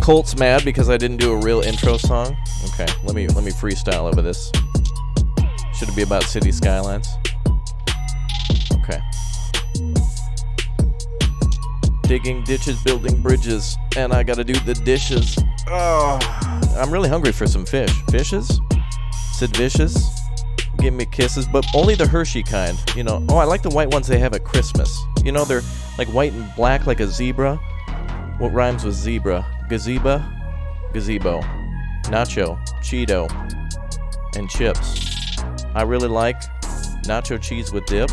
Colt's mad because I didn't do a real intro song. Okay, let me freestyle over this. Should it be about city skylines? Okay. Digging ditches, building bridges, and I gotta do the dishes. Oh, I'm really hungry for some fish. Fishes? Sid Vicious? Give me kisses, but only the Hershey kind. You know, oh, I like the white ones they have at Christmas. You know, they're like white and black like a zebra. What rhymes with zebra? Gazebo, nacho, Cheeto, and chips. I really like nacho cheese with dip,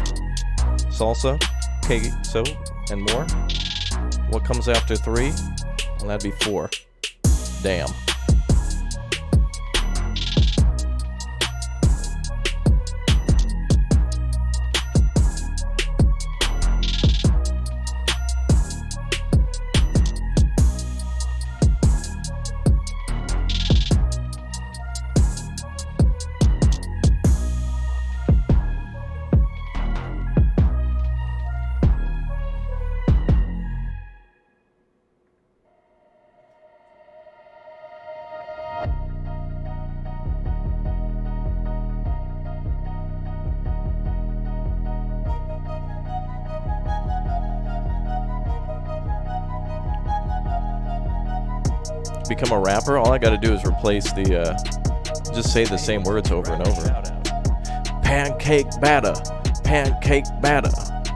salsa, queso, and more. What comes after 3? Well, that'd be 4. Damn. Become a rapper, all I gotta do is replace the just say the same words over and over. Pancake batter, pancake batter,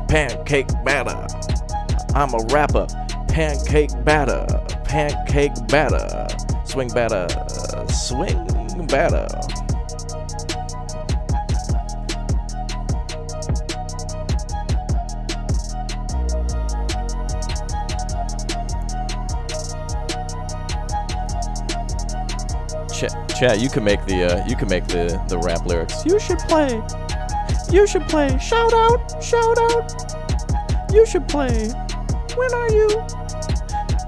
pancake batter. I'm a rapper. Pancake batter, pancake batter. Swing batter, swing batter. Chat, you can make the rap lyrics. You should play. Shout out. You should play. When are you?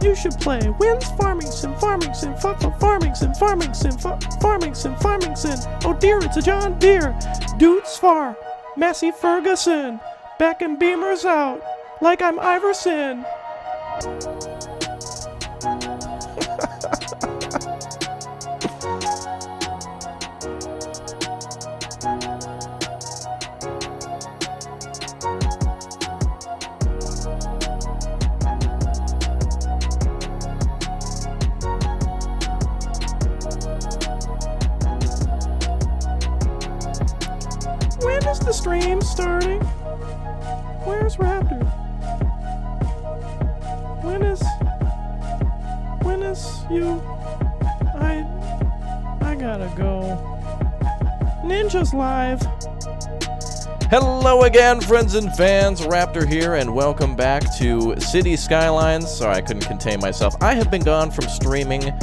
You should play. When's farming sim? Oh dear, it's a John Deere. Dude's far. Massey Ferguson. Back and Beamer's out. Like I'm Iverson. When is the stream starting? Where's Raptor? When is you? I gotta go. Ninja's live. Hello again, friends and fans. Raptor here, and welcome back to City Skylines. Sorry, I couldn't contain myself. I have been gone from streaming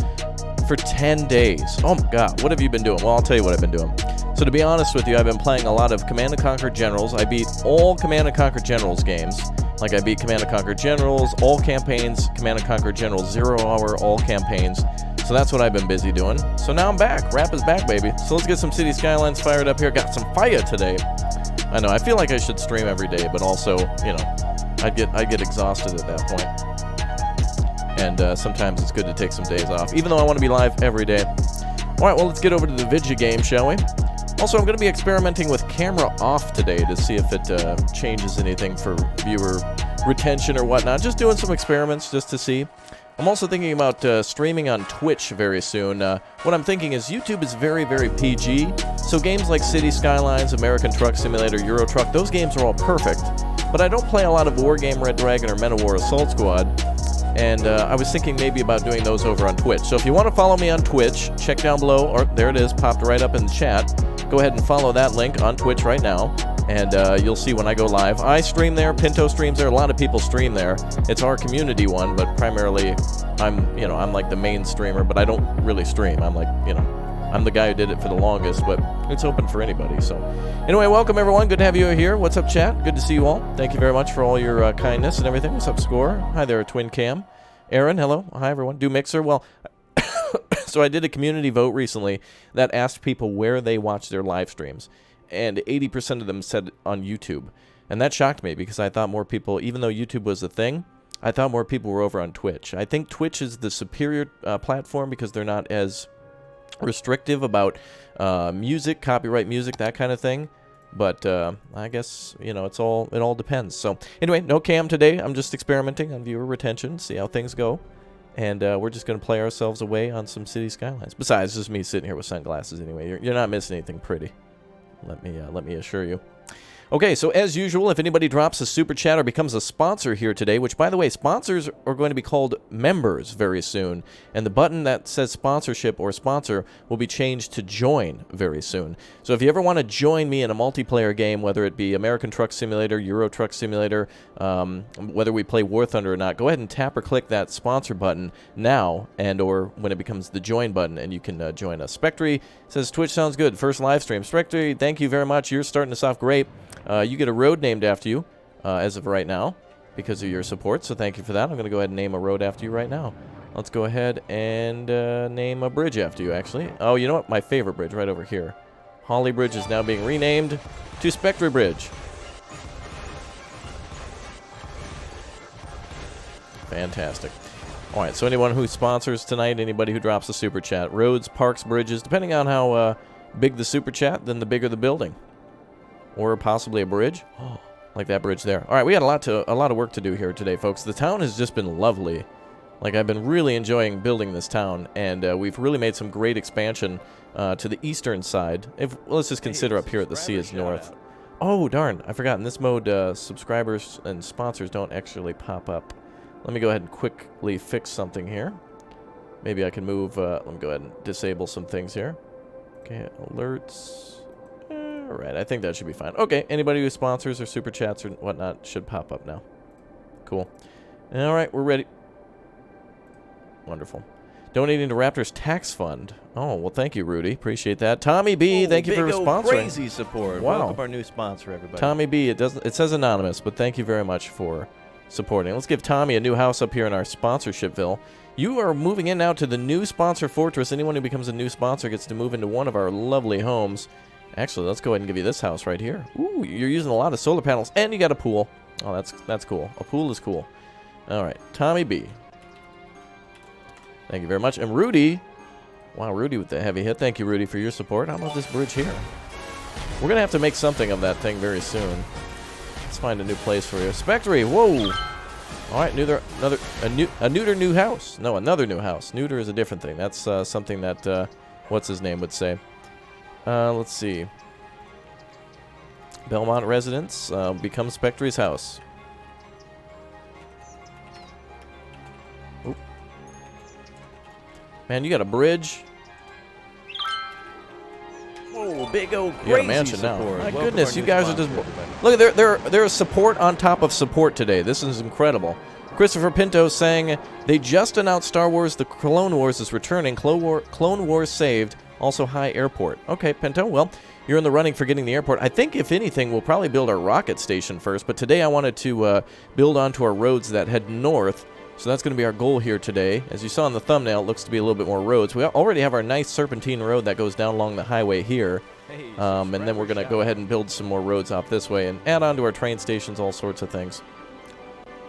for 10 days. Oh my god, what have you been doing? Well, I'll tell you what I've been doing. So to be honest with you, I've been playing a lot of Command & Conquer Generals. I beat all Command & Conquer Generals games. Like I beat Command & Conquer Generals, all campaigns, Command & Conquer Generals 0 hour, all campaigns. So that's what I've been busy doing. So now I'm back. Rap is back, baby. So let's get some City Skylines fired up here. Got some fire today. I know, I feel like I should stream every day, but also, you know, I'd get exhausted at that point. And sometimes it's good to take some days off, even though I want to be live every day. All right, well, let's get over to the Vidya game, shall we? Also, I'm going to be experimenting with camera off today to see if it changes anything for viewer retention or whatnot. Just doing some experiments just to see. I'm also thinking about streaming on Twitch very soon. What I'm thinking is YouTube is very, very PG, so games like City Skylines, American Truck Simulator, Euro Truck, those games are all perfect. But I don't play a lot of Wargame Red Dragon or Men of War Assault Squad, and I was thinking maybe about doing those over on Twitch. So if you want to follow me on Twitch, check down below, or there it is, popped right up in the chat. Go ahead and follow that link on Twitch right now, and you'll see when I go live. I stream there, Pinto streams there, a lot of people stream there. It's our community one, but primarily I'm like the main streamer, but I don't really stream. I'm like, I'm the guy who did it for the longest, but it's open for anybody. So anyway, welcome everyone. Good to have you here. What's up, chat? Good to see you all. Thank you very much for all your kindness and everything. What's up, Score? Hi there, Twin Cam. Aaron, hello. Hi, everyone. Do Mixer. Well, so I did a community vote recently that asked people where they watch their live streams, and 80% of them said on YouTube. And that shocked me because I thought more people, even though YouTube was a thing, I thought more people were over on Twitch. I think Twitch is the superior platform because they're not as restrictive about music, copyright music, that kind of thing. But I guess, it all depends. So anyway, no cam today. I'm just experimenting on viewer retention, see how things go. And we're just going to play ourselves away on some City Skylines. Besides, just me sitting here with sunglasses anyway. You're not missing anything pretty. Let me assure you. Okay, so as usual, if anybody drops a super chat or becomes a sponsor here today, which, by the way, sponsors are going to be called members very soon, and the button that says sponsorship or sponsor will be changed to join very soon. So if you ever want to join me in a multiplayer game, whether it be American Truck Simulator, Euro Truck Simulator, whether we play War Thunder or not, go ahead and tap or click that sponsor button now, and or when it becomes the join button, and you can join us. Spectre says, Twitch sounds good. First live stream. Spectre, thank you very much. You're starting us off great. You get a road named after you as of right now because of your support, so thank you for that. I'm going to go ahead and name a road after you right now. Let's go ahead and name a bridge after you, actually. Oh, you know what? My favorite bridge right over here. Holly Bridge is now being renamed to Spectre Bridge. Fantastic. All right, so anyone who sponsors tonight, anybody who drops a super chat, roads, parks, bridges, depending on how big the super chat, then the bigger the building. Or possibly a bridge, like that bridge there. All right, we got a lot of work to do here today, folks. The town has just been lovely. Like, I've been really enjoying building this town, and we've really made some great expansion to the eastern side. Let's just consider up here at the sea is north. Oh, darn, I forgot. In this mode, subscribers and sponsors don't actually pop up. Let me go ahead and quickly fix something here. Maybe I can move, let me go ahead and disable some things here. Okay, alerts. All right, I think that should be fine. Okay, anybody who sponsors or super chats or whatnot should pop up now. Cool. All right, we're ready. Wonderful. Donating to Raptors Tax Fund. Oh, well, thank you, Rudy. Appreciate that. Tommy B, thank you for sponsoring. Crazy support. Wow. Welcome our new sponsor, everybody. Tommy B, it says anonymous, but thank you very much for supporting. Let's give Tommy a new house up here in our sponsorshipville. You are moving in now to the new sponsor fortress. Anyone who becomes a new sponsor gets to move into one of our lovely homes. Actually, let's go ahead and give you this house right here. Ooh, you're using a lot of solar panels, and you got a pool. Oh, that's cool. A pool is cool. All right, Tommy B. Thank you very much. And Rudy. Wow, Rudy with the heavy hit. Thank you, Rudy, for your support. How about this bridge here? We're going to have to make something of that thing very soon. Let's find a new place for you. Spectre, whoa. All right, a neuter new house. No, another new house. Neuter is a different thing. That's something that, what's his name would say. Let's see. Belmont residence becomes Spectre's house. Oop. Man, you got a bridge. Whoa, big old crazy you got a mansion support. now. My Welcome goodness, our you new guys are sponsor, just... everybody. Look, there's support on top of support today. This is incredible. Christopher Pinto saying, they just announced Star Wars The Clone Wars is returning. Clone Wars saved. Also high airport. Okay, Pinto, well, you're in the running for getting the airport. I think, if anything, we'll probably build our rocket station first. But today I wanted to build onto our roads that head north. So that's going to be our goal here today. As you saw in the thumbnail, it looks to be a little bit more roads. We already have our nice serpentine road that goes down along the highway here. And then we're going to go ahead and build some more roads off this way and add on to our train stations, all sorts of things.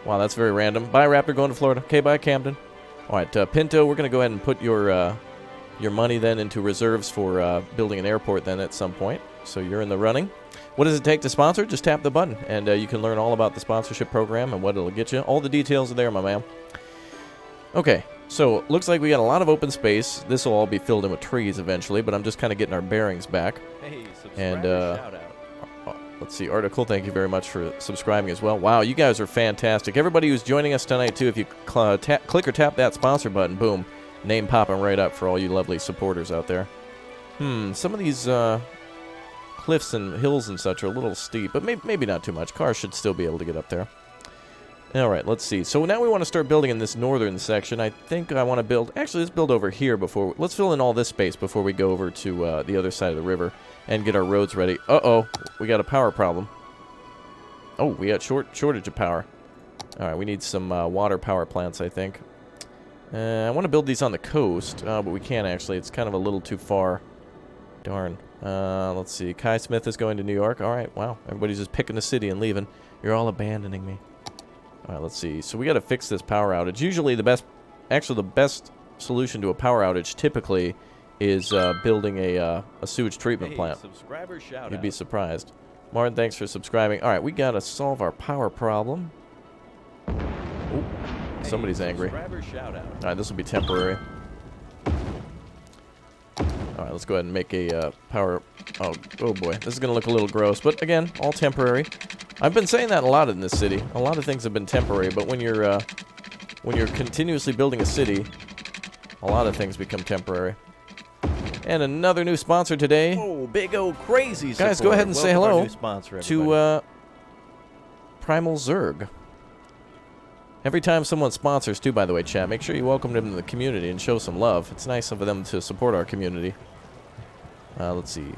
Wow, that's very random. Bye, Raptor, going to Florida. Okay, bye, Camden. All right, Pinto, we're going to go ahead and put your money then into reserves for building an airport then at some point. So you're in the running. What does it take to sponsor? Just tap the button, and you can learn all about the sponsorship program and what it'll get you. All the details are there, my man. Okay, so looks like we got a lot of open space. This will all be filled in with trees eventually, but I'm just kind of getting our bearings back. Hey, subscriber And shout out. let's see, Article, thank you very much for subscribing as well. Wow, you guys are fantastic. Everybody who's joining us tonight, too, if you click or tap that sponsor button, boom, name popping right up for all you lovely supporters out there. Some of these cliffs and hills and such are a little steep, but maybe not too much. Cars should still be able to get up there. All right, let's see. So now we want to start building in this northern section. I think I want to build... Actually, let's build over here before... Let's fill in all this space before we go over to the other side of the river and get our roads ready. Uh-oh, we got a power problem. Oh, we got shortage of power. All right, we need some water power plants, I think. I want to build these on the coast, but we can't actually. It's kind of a little too far. Darn. Let's see. Kai Smith is going to New York. All right, wow. Everybody's just picking the city and leaving. You're all abandoning me. All right, let's see. So we got to fix this power outage. Usually the best solution to a power outage typically is building a sewage treatment plant. Subscriber shout You'd be surprised. Martin, thanks for subscribing. All right, we got to solve our power problem. Ooh, somebody's angry. Subscriber shout out. All right, this will be temporary. All right, let's go ahead and make a power... Oh boy, this is going to look a little gross. But again, all temporary. I've been saying that a lot in this city. A lot of things have been temporary, but when you're continuously building a city, a lot of things become temporary. And another new sponsor today. Oh, big old crazy Guys, support. go ahead and say Welcome our hello new sponsor, to Primal Zerg. Every time someone sponsors, too, by the way, chat, make sure you welcome them to the community and show some love. It's nice of them to support our community. Let's see.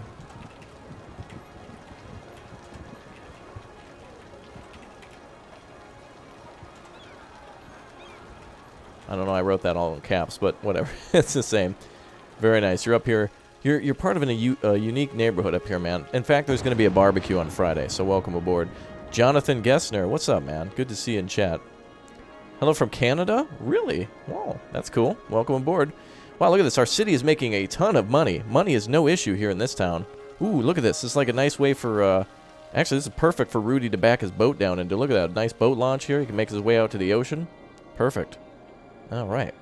I don't know, I wrote that all in caps, but whatever. It's the same. Very nice. You're up here. You're part of a unique neighborhood up here, man. In fact, there's going to be a barbecue on Friday, so welcome aboard. Jonathan Gessner, what's up, man? Good to see you in chat. Hello from Canada? Really? Wow, that's cool. Welcome aboard. Wow, look at this. Our city is making a ton of money. Money is no issue here in this town. Ooh, look at this. This is like a nice way for... Actually, this is perfect for Rudy to back his boat down into. Look at that. Nice boat launch here. He can make his way out to the ocean. Perfect. All right.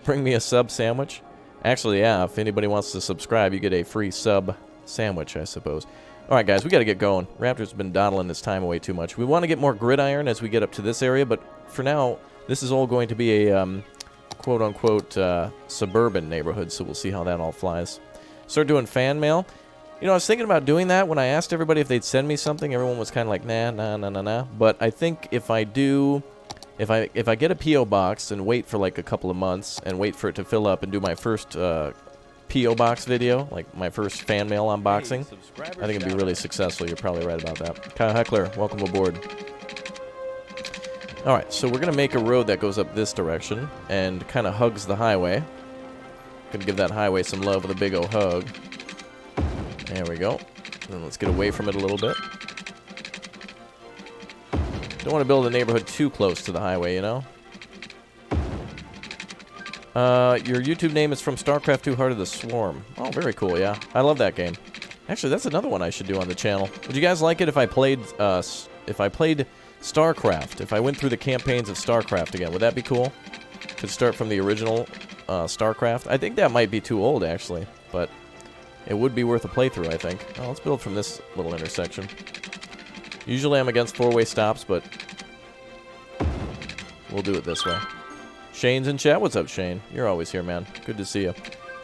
Bring me a sub sandwich. Actually, yeah, if anybody wants to subscribe, you get a free sub sandwich, I suppose. All right, guys, we got to get going. Raptor's been dawdling this time away too much. We want to get more gridiron as we get up to this area, but for now, this is all going to be a quote-unquote suburban neighborhood, so we'll see how that all flies. Start doing fan mail. You know, I was thinking about doing that when I asked everybody if they'd send me something. Everyone was kind of like, nah. But I think if I do... If I get a P.O. box and wait for like a couple of months and wait for it to fill up and do my first P.O. box video, like my first fan mail unboxing, I think it'd be really successful. You're probably right about that. Kyle Heckler, welcome aboard. All right, so we're going to make a road that goes up this direction and kind of hugs the highway. Going to give that highway some love with a big old hug. There we go. And let's get away from it a little bit. Don't want to build a neighborhood too close to the highway, you know? Your YouTube name is from StarCraft 2 Heart of the Swarm. Oh, very cool, yeah. I love that game. Actually, that's another one I should do on the channel. Would you guys like it if I played StarCraft? If I went through the campaigns of StarCraft again, would that be cool? Could start from the original StarCraft. I think that might be too old, actually, but it would be worth a playthrough, I think. Oh, let's build from this little intersection. Usually I'm against four-way stops, but we'll do it this way. Shane's in chat. What's up, Shane? You're always here, man. Good to see you.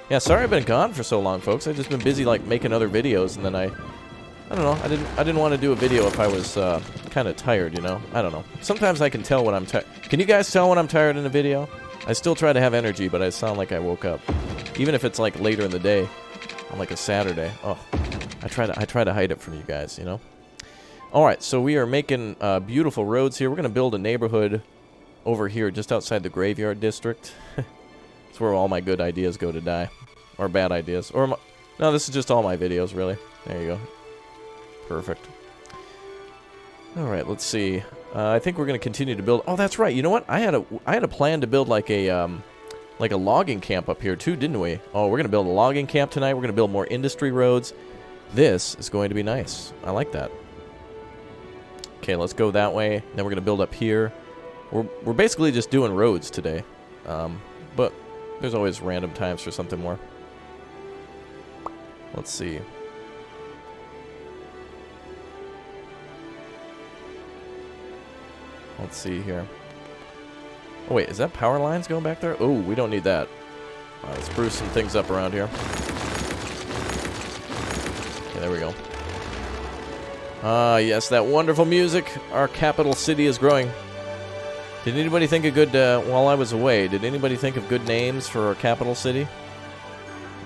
Yeah, sorry I've been gone for so long, folks. I've just been busy, like, making other videos, and then I I don't know. I didn't want to do a video if I was kind of tired, you know? I don't know. Sometimes I can tell when I'm tired. Can you guys tell when I'm tired in a video? I still try to have energy, but I sound like I woke up. Even if it's like later in the day, on like a Saturday. Oh, I try to hide it from you guys, you know? Alright, so we are making beautiful roads here. We're going to build a neighborhood over here just outside the graveyard district. It's where all my good ideas go to die. Or bad ideas. Or no, this is just all my videos, really. There you go. Perfect. Alright, let's see. I think we're going to continue to build... Oh, that's right. You know what? I had a plan to build like a logging camp up here, too, didn't we? Oh, we're going to build a logging camp tonight. We're going to build more industry roads. This is going to be nice. I like that. Okay, let's go that way. Then we're going to build up here. We're basically just doing roads today. But there's always random times for something more. Let's see. Let's see here. Oh, wait, is that power lines going back there? Oh, we don't need that. Let's spruce some things up around here. Okay, there we go. Ah, yes, that wonderful music. Our capital city is growing. Did anybody think of good, while I was away, did anybody think of good names for our capital city?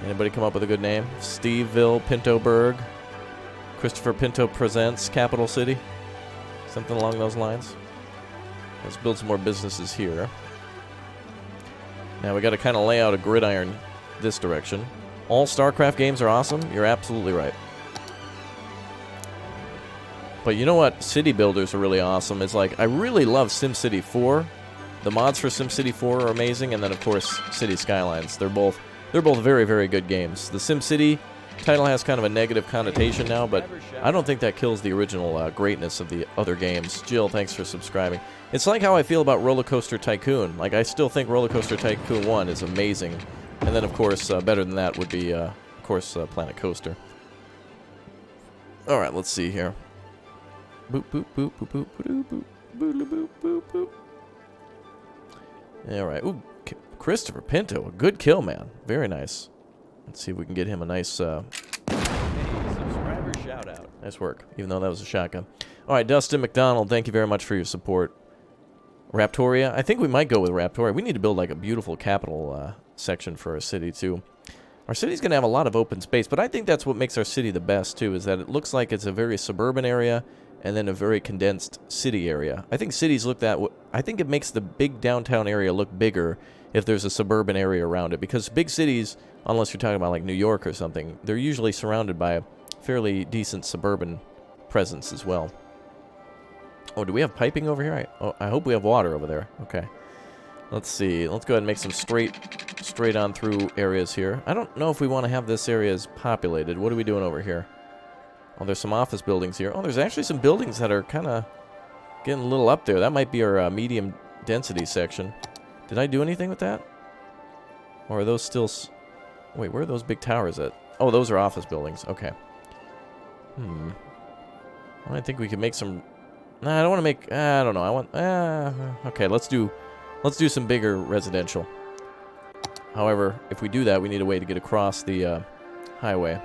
Anybody come up with a good name? Steveville, Pintoburg, Christopher Pinto Presents Capital City? Something along those lines. Let's build some more businesses here. Now we got to kind of lay out a gridiron this direction. All StarCraft games are awesome. You're absolutely right. But you know what? City builders are really awesome. It's like, I really love SimCity 4. The mods for SimCity 4 are amazing, and then of course City Skylines. They're both very, very good games. The SimCity title has kind of a negative connotation now, but I don't think that kills the original greatness of the other games. Jill, thanks for subscribing. It's like how I feel about Roller Coaster Tycoon. Like, I still think Roller Coaster Tycoon 1 is amazing. And then, of course, better than that would be, of course, Planet Coaster. Alright, let's see here. Boop, boop, boop, boop, boop, boop, boop, boop, boop, boop, boop. Alright, ooh, Christopher Pinto, a good kill, man. Very nice. Let's see if we can get him a nice, Hey, subscriber shout out. nice work, even though that was a shotgun. Alright, Dustin McDonald, thank you very much for your support. Raptoria, I think we might go with Raptoria. We need to build, like, a beautiful capital section for our city, too. Our city's going to have a lot of open space, but I think that's what makes our city the best, too, is that it looks like it's a very suburban area and then a very condensed city area. I think cities look that way. I think it makes the big downtown area look bigger if there's a suburban area around it, because big cities, unless you're talking about like New York or something, they're usually surrounded by a fairly decent suburban presence as well. Oh, do we have piping over here? I hope we have water over there. Okay. Let's see. Let's go ahead and make some straight on through areas here. I don't know if we want to have this area as populated. What are we doing over here? Oh, there's some office buildings here. Oh, there's actually some buildings that are kind of getting a little up there. That might be our medium density section. Did I do anything with that? Or are those still... Wait, where are those big towers at? Oh, those are office buildings. Okay. Well, I think we can make some... Nah, I don't want to make... I don't know. I want... okay, let's do some bigger residential. However, if we do that, we need a way to get across the highway.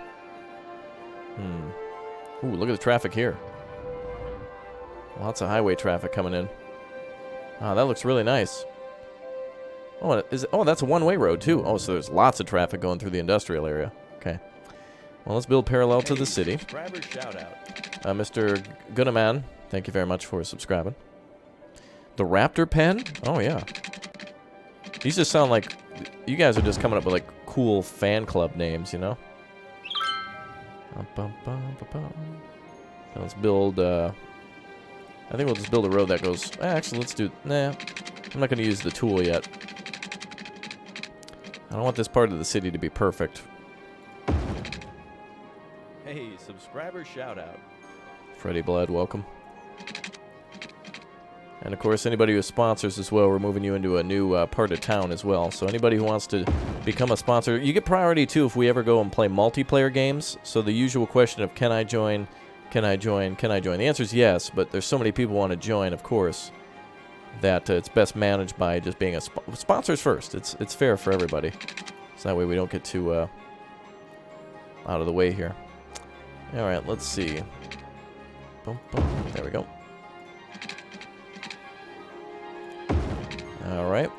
Ooh, look at the traffic here. Lots of highway traffic coming in. Ah, that looks really nice. Oh, that's a one-way road, too. Oh, so there's lots of traffic going through the industrial area. Okay. Well, let's build parallel to the city. Subscriber shout out. Mr. Gunnaman, thank you very much for subscribing. The Raptor Pen? Oh, yeah. These just sound like... You guys are just coming up with, like, cool fan club names, you know? Let's build, I think we'll just build a road that goes... Actually, let's do... Nah, I'm not going to use the tool yet. I don't want this part of the city to be perfect. Hey, subscriber shout out. Freddie Blood, welcome. And of course, anybody who sponsors as well, we're moving you into a new part of town as well. So anybody who wants to become a sponsor, you get priority too if we ever go and play multiplayer games. So the usual question of can I join, can I join, can I join? The answer is yes, but there's so many people who want to join, of course, that it's best managed by just being a sponsors first. It's fair for everybody. So that way we don't get too out of the way here. Alright, let's see. Boom, boom. There we go. Alright.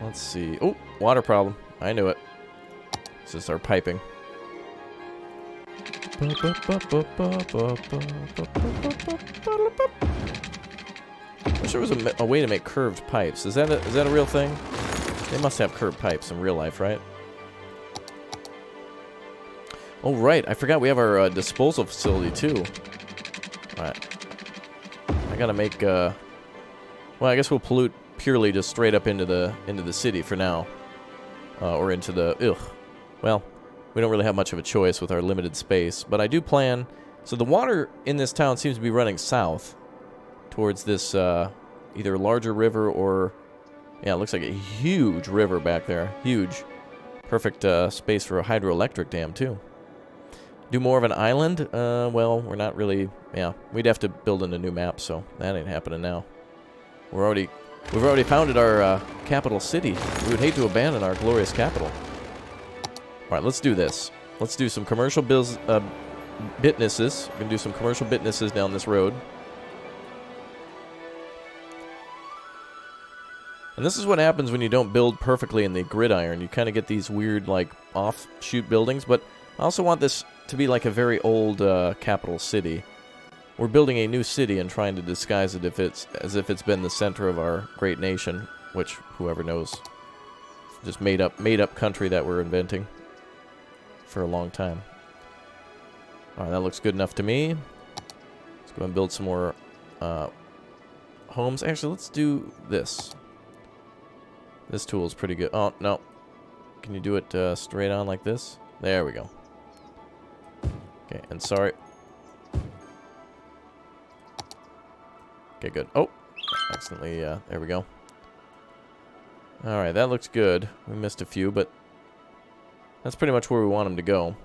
Let's see. Oh, water problem. I knew it. This is our piping. I wish there was a way to make curved pipes. Is that a real thing? They must have curved pipes in real life, right? Oh, right. I forgot we have our disposal facility, too. Alright. I gotta make, well, I guess we'll pollute purely just straight up into the city for now. Or into the, well, we don't really have much of a choice with our limited space. But I do plan, so the water in this town seems to be running south towards this, either larger river or, yeah, it looks like a huge river back there. Huge. Perfect space for a hydroelectric dam, too. Do more of an island? Well, we're not really... Yeah, we'd have to build in a new map, so that ain't happening now. We've already founded our capital city. We would hate to abandon our glorious capital. Alright, let's do this. Let's do some commercial businesses. We're going to do some commercial businesses down this road. And this is what happens when you don't build perfectly in the gridiron. You kind of get these weird, like, offshoot buildings, but I also want this to be like a very old capital city. We're building a new city and trying to disguise it as if it's been the center of our great nation, which whoever knows, just made up country that we're inventing for a long time. All right, that looks good enough to me. Let's go and build some more homes. Actually, let's do this. This tool is pretty good. Oh no, can you do it straight on like this? There we go. Okay, and sorry. Okay, good. Oh, accidentally, there we go. Alright, that looks good. We missed a few, but that's pretty much where we want them to go.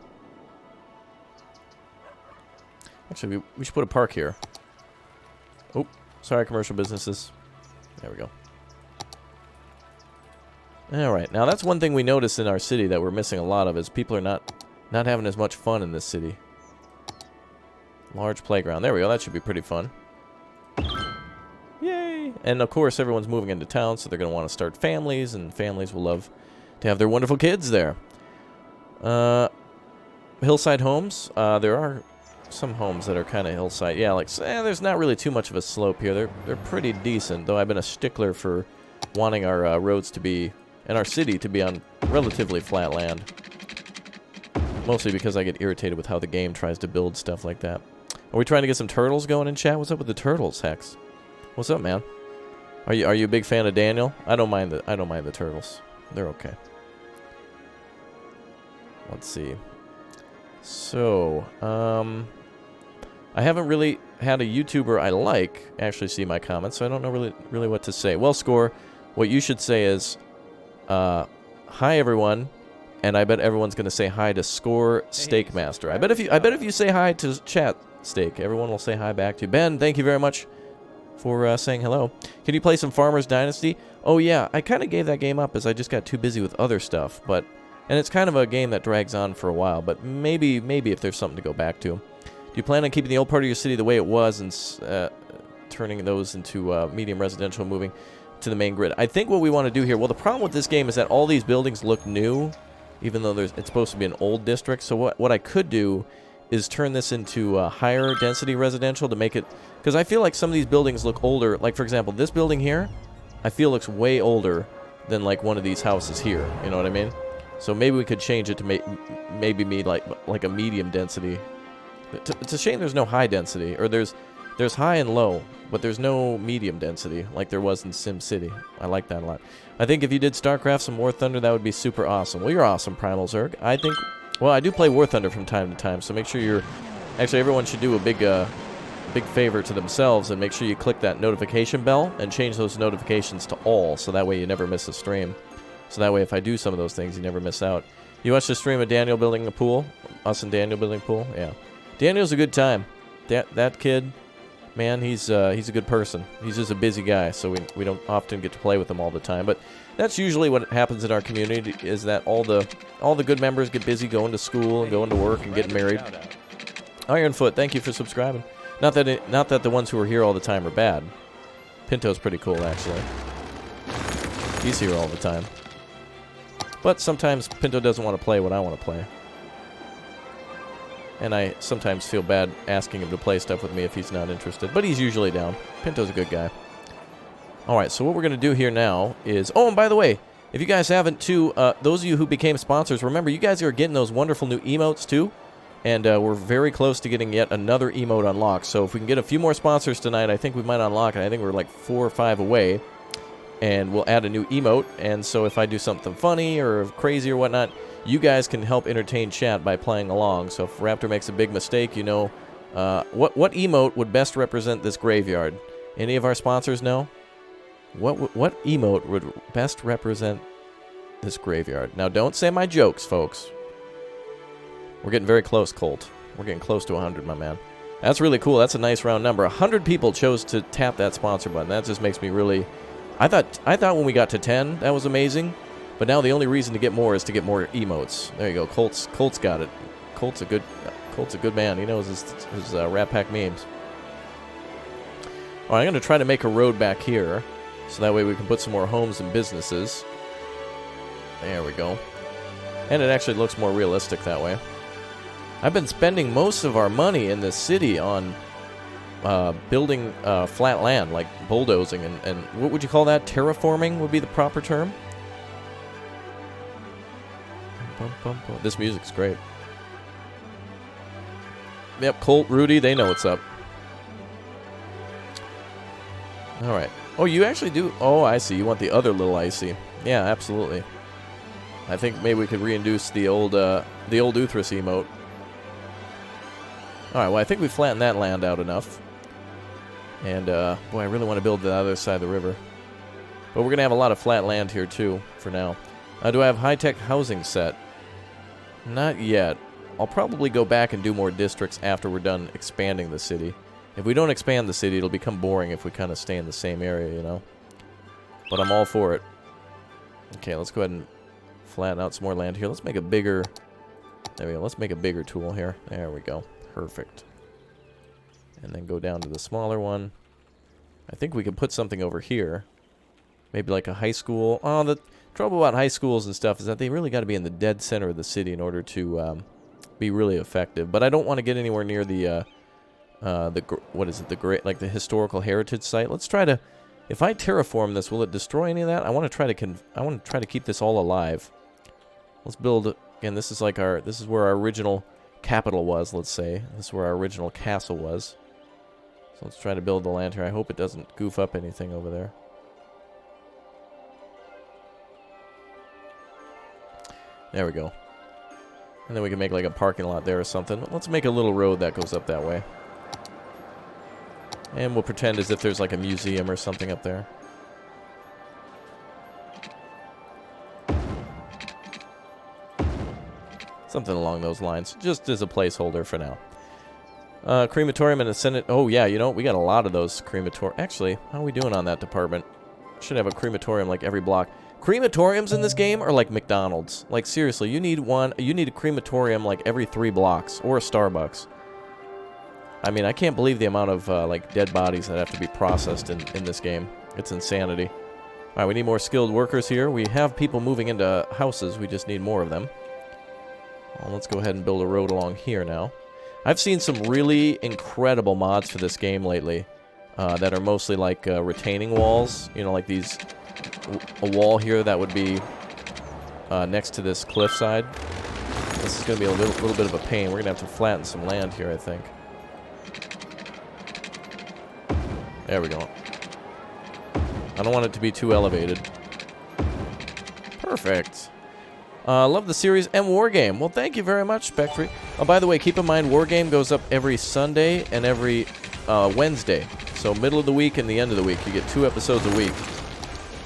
Actually, we should put a park here. Oh, sorry, commercial businesses. There we go. Alright, now that's one thing we noticed in our city that we're missing a lot of, is people are not having as much fun in this city. Large playground. There we go. That should be pretty fun. Yay! And of course, everyone's moving into town, so they're going to want to start families, and families will love to have their wonderful kids there. Hillside homes. There are some homes that are kind of hillside. Yeah, like, there's not really too much of a slope here. They're pretty decent, though I've been a stickler for wanting our roads to be, and our city to be on relatively flat land. Mostly because I get irritated with how the game tries to build stuff like that. Are we trying to get some turtles going in chat? What's up with the turtles, Hex? What's up, man? Are you a big fan of Daniel? I don't mind the turtles. They're okay. Let's see. So, I haven't really had a YouTuber I like actually see my comments, so I don't know really what to say. Well, Score, what you should say is, hi everyone. And I bet everyone's gonna say hi to Score Steak Master. I bet if you say hi to Chat Steak, everyone will say hi back to you. Ben, thank you very much for saying hello. Can you play some Farmers Dynasty? Oh yeah, I kind of gave that game up as I just got too busy with other stuff. And it's kind of a game that drags on for a while. But maybe if there's something to go back to. Do you plan on keeping the old part of your city the way it was and turning those into medium residential, moving to the main grid? I think what we want to do here. Well, the problem with this game is that all these buildings look new, even though it's supposed to be an old district. So what I could do is turn this into higher density residential to make it, because I feel like some of these buildings look older. Like, for example, this building here, I feel looks way older than like one of these houses here. You know what I mean? So maybe we could change it to maybe be like a medium density. It's a shame there's no high density, or there's high and low, but there's no medium density like there was in SimCity. I like that a lot. I think if you did StarCraft some War Thunder, that would be super awesome. Well, you're awesome, Primal Zerg. I think, well, I do play War Thunder from time to time, so make sure you're, actually everyone should do a big favor to themselves and make sure you click that notification bell and change those notifications to all, so that way you never miss a stream. So that way if I do some of those things, you never miss out. You watched the stream of Daniel building a pool? Us and Daniel building a pool? Yeah. Daniel's a good time. That kid, man. He's a good person. He's just a busy guy, so we don't often get to play with him all the time. But that's usually what happens in our community, is that all the good members get busy going to school and going to work and getting married. Ironfoot, thank you for subscribing. Not that the ones who are here all the time are bad. Pinto's pretty cool, actually. He's here all the time. But sometimes Pinto doesn't want to play what I want to play. And I sometimes feel bad asking him to play stuff with me if he's not interested. But he's usually down. Pinto's a good guy. Alright, so what we're going to do here now is... Oh, and by the way, if you guys haven't too, those of you who became sponsors, remember, you guys are getting those wonderful new emotes too. And we're very close to getting yet another emote unlocked. So if we can get a few more sponsors tonight, I think we might unlock it. I think we're like 4 or 5 away. And we'll add a new emote. And so if I do something funny or crazy or whatnot, you guys can help entertain chat by playing along. So if Raptor makes a big mistake, you know, what emote would best represent this graveyard? Any of our sponsors know? What emote would best represent this graveyard? Now, don't say my jokes, folks. We're getting very close, Colt. We're getting close to 100, my man. That's really cool. That's a nice round number. 100 people chose to tap that sponsor button. That just makes me really... I thought when we got to 10, that was amazing. But now the only reason to get more is to get more emotes. There you go. Colt's got it. Colt's a good man. He knows his Rat Pack memes. All right, I'm going to try to make a road back here, so that way we can put some more homes and businesses. There we go. And it actually looks more realistic that way. I've been spending most of our money in this city on building flat land, like bulldozing, and what would you call that? Terraforming would be the proper term. This music's great. Yep, Colt, Rudy, they know what's up. Alright. Oh, you actually do... Oh, I see. You want the other little icy. Yeah, absolutely. I think maybe we could reintroduce the old Uthras emote. Alright, well, I think we flattened that land out enough. And, boy, I really want to build the other side of the river. But we're going to have a lot of flat land here, too, for now. Do I have high-tech housing set? Not yet. I'll probably go back and do more districts after we're done expanding the city. If we don't expand the city, it'll become boring if we kind of stay in the same area, you know? But I'm all for it. Okay, let's go ahead and flatten out some more land here. Let's make a bigger... There we go. Let's make a bigger tool here. There we go. Perfect. And then go down to the smaller one. I think we could put something over here. Maybe like a high school. Oh, the trouble about high schools and stuff is that they really got to be in the dead center of the city in order to be really effective. But I don't want to get anywhere near the what is it? The historical heritage site. Let's try to. If I terraform this, will it destroy any of that? I want to try to keep this all alive. Let's build. Again, this is like our. This is where our original capital was. Let's say this is where our original castle was. So let's try to build the land here. I hope it doesn't goof up anything over there. There we go. And then we can make like a parking lot there or something. Let's make a little road that goes up that way. And we'll pretend as if there's like a museum or something up there. Something along those lines. Just as a placeholder for now. Crematorium and a Senate. Oh, yeah, you know, we got a lot of those crematorium. Actually, how are we doing on that department? Should have a crematorium like every block. Crematoriums in this game are like McDonald's. Like, seriously, you need one. You need a crematorium like every 3 blocks. Or a Starbucks. I mean, I can't believe the amount of, like, dead bodies that have to be processed in this game. It's insanity. Alright, we need more skilled workers here. We have people moving into houses. We just need more of them. Well, let's go ahead and build a road along here now. I've seen some really incredible mods for this game lately. That are mostly like retaining walls. You know, like these... A wall here that would be next to this cliffside. This is going to be a little bit of a pain. We're going to have to flatten some land here, I think. There we go. I don't want it to be too elevated. Perfect. Love the series and Wargame. Well, thank you very much, Spectre. Oh, by the way, keep in mind, Wargame goes up every Sunday and every Wednesday. So middle of the week and the end of the week. You get 2 episodes a week.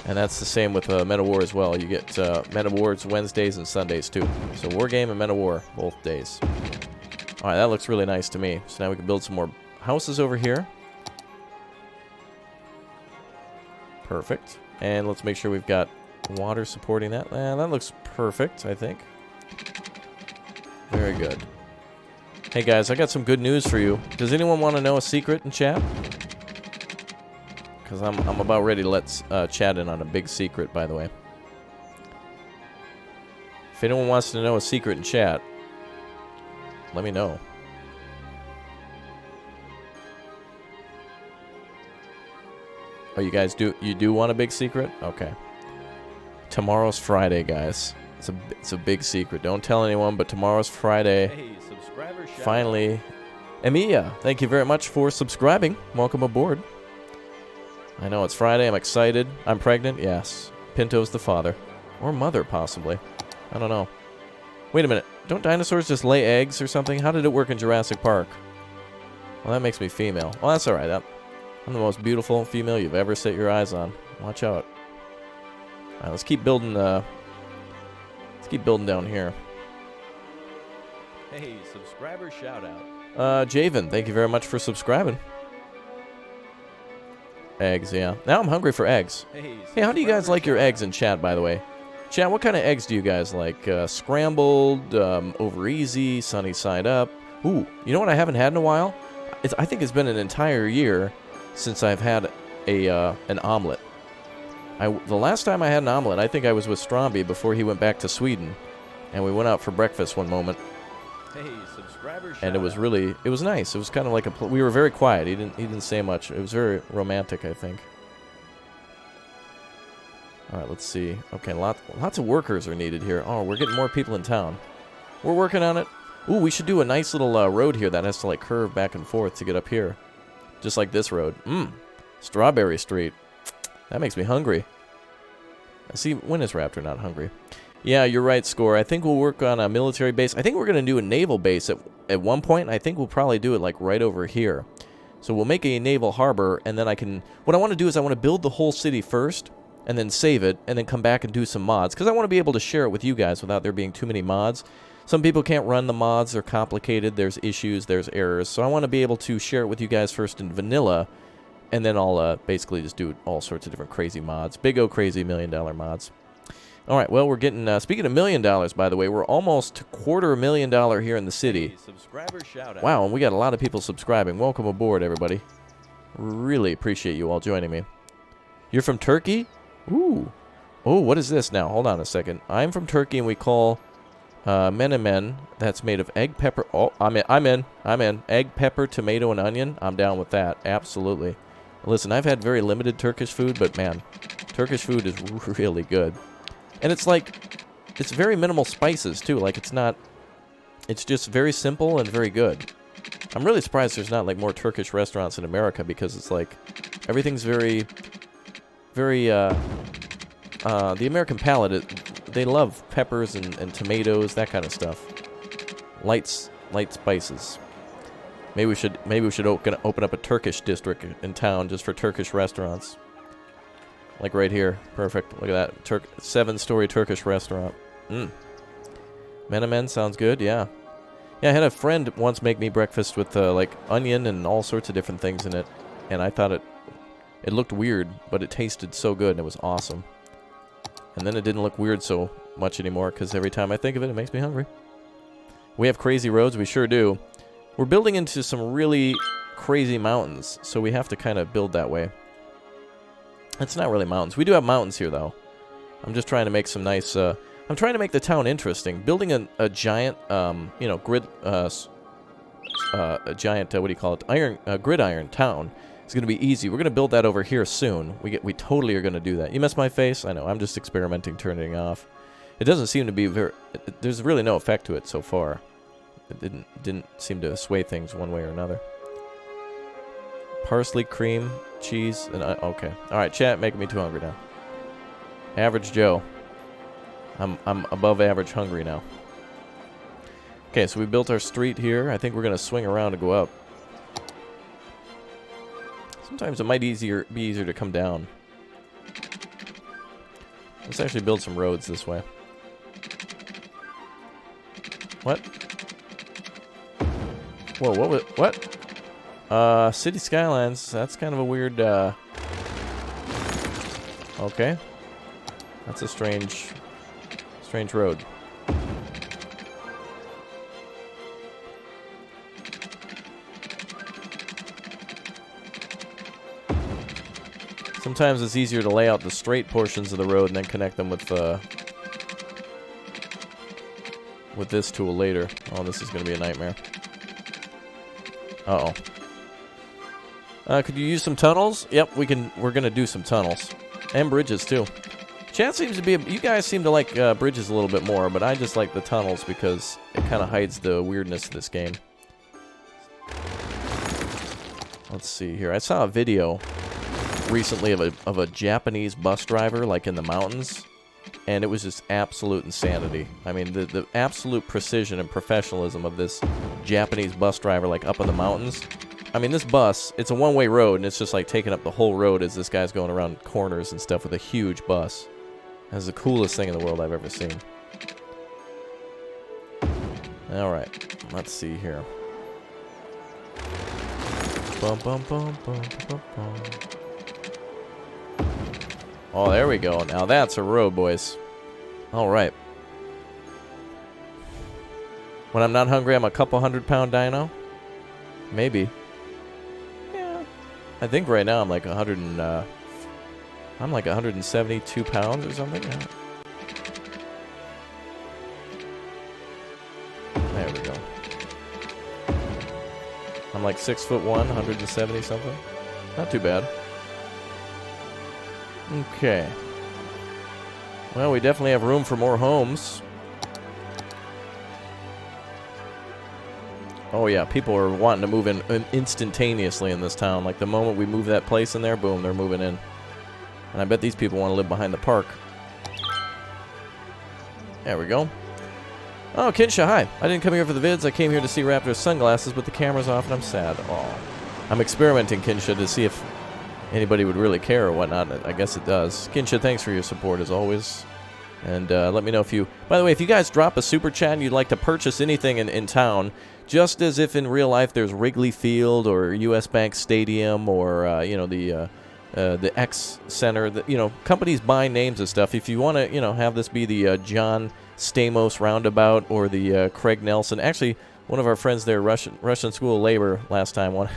And that's the same with Meta War as well. You get Meta Wars Wednesdays and Sundays, too. So Wargame and Meta War, both days. Alright, that looks really nice to me. So now we can build some more houses over here. Perfect. And let's make sure we've got water supporting that. That looks perfect, I think. Very good. Hey guys, I got some good news for you. Does anyone want to know a secret in chat? Because I'm about ready to let chat in on a big secret, by the way. If anyone wants to know a secret in chat, let me know. Oh, you guys do want a big secret? Okay. Tomorrow's Friday, guys. It's a big secret. Don't tell anyone, but tomorrow's Friday. Hey, subscriber shout Finally. Emilia, thank you very much for subscribing. Welcome aboard. I know it's Friday. I'm excited. I'm pregnant. Yes. Pinto's the father. Or mother, possibly. I don't know. Wait a minute. Don't dinosaurs just lay eggs or something? How did it work in Jurassic Park? Well, that makes me female. Well, that's alright. I'm the most beautiful female you've ever set your eyes on. Watch out. Alright, let's keep building, let's keep building down here. Hey, subscriber shout out. Javen, thank you very much for subscribing. Eggs, yeah. Now I'm hungry for eggs. Hey, how do you guys like your eggs in chat, by the way? Chat, what kind of eggs do you guys like? Scrambled, over easy, sunny side up? Ooh, you know what I haven't had in a while? I think it's been an entire year since I've had an omelet. The last time I had an omelet, I think I was with Stromby before he went back to Sweden. And we went out for breakfast one moment. Hey, subscriber shout And it was really, it was nice. It was kind of like we were very quiet. He didn't say much. It was very romantic, I think. All right, let's see. Okay, lots of workers are needed here. Oh, we're getting more people in town. We're working on it. Ooh, we should do a nice little road here that has to like curve back and forth to get up here. Just like this road. Strawberry Street. That makes me hungry. I see, when is Raptor not hungry? Yeah, you're right, Score. I think we'll work on a military base. I think we're going to do a naval base at one point. I think we'll probably do it like right over here. So we'll make a naval harbor, and then what I want to do is I want to build the whole city first, and then save it, and then come back and do some mods. Because I want to be able to share it with you guys without there being too many mods. Some people can't run the mods. They're complicated. There's issues. There's errors. So I want to be able to share it with you guys first in vanilla, and then I'll basically just do all sorts of different crazy mods. Big O crazy $1 million mods. All right, well, we're getting, speaking of $1 million, by the way, we're almost $250,000 here in the city. Hey, subscriber shout out. Wow, and we got a lot of people subscribing. Welcome aboard, everybody. Really appreciate you all joining me. You're from Turkey? Ooh. Oh, what is this now? Hold on a second. I'm from Turkey, and we call menemen. That's made of egg, pepper. Oh, I'm in. Egg, pepper, tomato, and onion. I'm down with that. Absolutely. Listen, I've had very limited Turkish food, but man, Turkish food is really good. And it's like, it's very minimal spices, too. Like, it's just very simple and very good. I'm really surprised there's not, like, more Turkish restaurants in America, because it's like, everything's very, the American palate, they love peppers and tomatoes, that kind of stuff. Light spices. Maybe we should open up a Turkish district in town just for Turkish restaurants. Like right here. Perfect. Look at that. 7-story Turkish restaurant. Menemen sounds good, yeah. Yeah, I had a friend once make me breakfast with, like, onion and all sorts of different things in it. And I thought it looked weird, but it tasted so good and it was awesome. And then it didn't look weird so much anymore, because every time I think of it, it makes me hungry. We have crazy roads, we sure do. We're building into some really crazy mountains, so we have to kind of build that way. It's not really mountains. We do have mountains here, though. I'm just trying to make some nice, I'm trying to make the town interesting. Building a giant, you know, a giant, what do you call it? Gridiron town is going to be easy. We're going to build that over here soon. We totally are going to do that. You missed my face? I know. I'm just experimenting, turning it off. It doesn't seem to be there's really no effect to it so far. It didn't seem to sway things one way or another. Parsley, cream, cheese, and okay. All right, chat, making me too hungry now. Average Joe. I'm above average hungry now. Okay, so we built our street here. I think we're gonna swing around to go up. Sometimes it might be easier to come down. Let's actually build some roads this way. What? Whoa, what? City Skylines, that's kind of a weird, Okay. That's a strange road. Sometimes it's easier to lay out the straight portions of the road and then connect them with this tool later. Oh, this is going to be a nightmare. Uh-oh. Could you use some tunnels? Yep, we can. We're going to do some tunnels. And bridges, too. Chat seems to be... You guys seem to like bridges a little bit more, but I just like the tunnels because it kind of hides the weirdness of this game. Let's see here. I saw a video recently of a Japanese bus driver, like in the mountains, and it was just absolute insanity. I mean, the absolute precision and professionalism of this Japanese bus driver, like up in the mountains. I mean, this bus, it's a one-way road, and it's just like taking up the whole road as this guy's going around corners and stuff with a huge bus. That's the coolest thing in the world I've ever seen. Alright, let's see here. Bum, bum, bum, bum, bum, bum. Oh, there we go. Now that's a road, boys. Alright. When I'm not hungry, I'm a couple 100-pound dino? Maybe. Yeah. I think right now I'm like 172 pounds or something. Yeah. There we go. I'm like 6'1", 170 something. Not too bad. Okay. Well, we definitely have room for more homes. Oh yeah, people are wanting to move in instantaneously in this town. Like the moment we move that place in there, boom, they're moving in. And I bet these people want to live behind the park. There we go. Oh, Kinsha, hi. I didn't come here for the vids. I came here to see Raptor's sunglasses, but the camera's off and I'm sad. Oh. I'm experimenting, Kinsha, to see if anybody would really care or whatnot. I guess it does. Kinsha, thanks for your support as always. And let me know if you... By the way, if you guys drop a super chat and you'd like to purchase anything in town, just as if in real life there's Wrigley Field or US Bank Stadium or, you know, the X Center, you know, companies buy names and stuff. If you want to, you know, have this be the John Stamos Roundabout or the Craig Nelson. Actually, one of our friends there, Russian School of Labor, last time,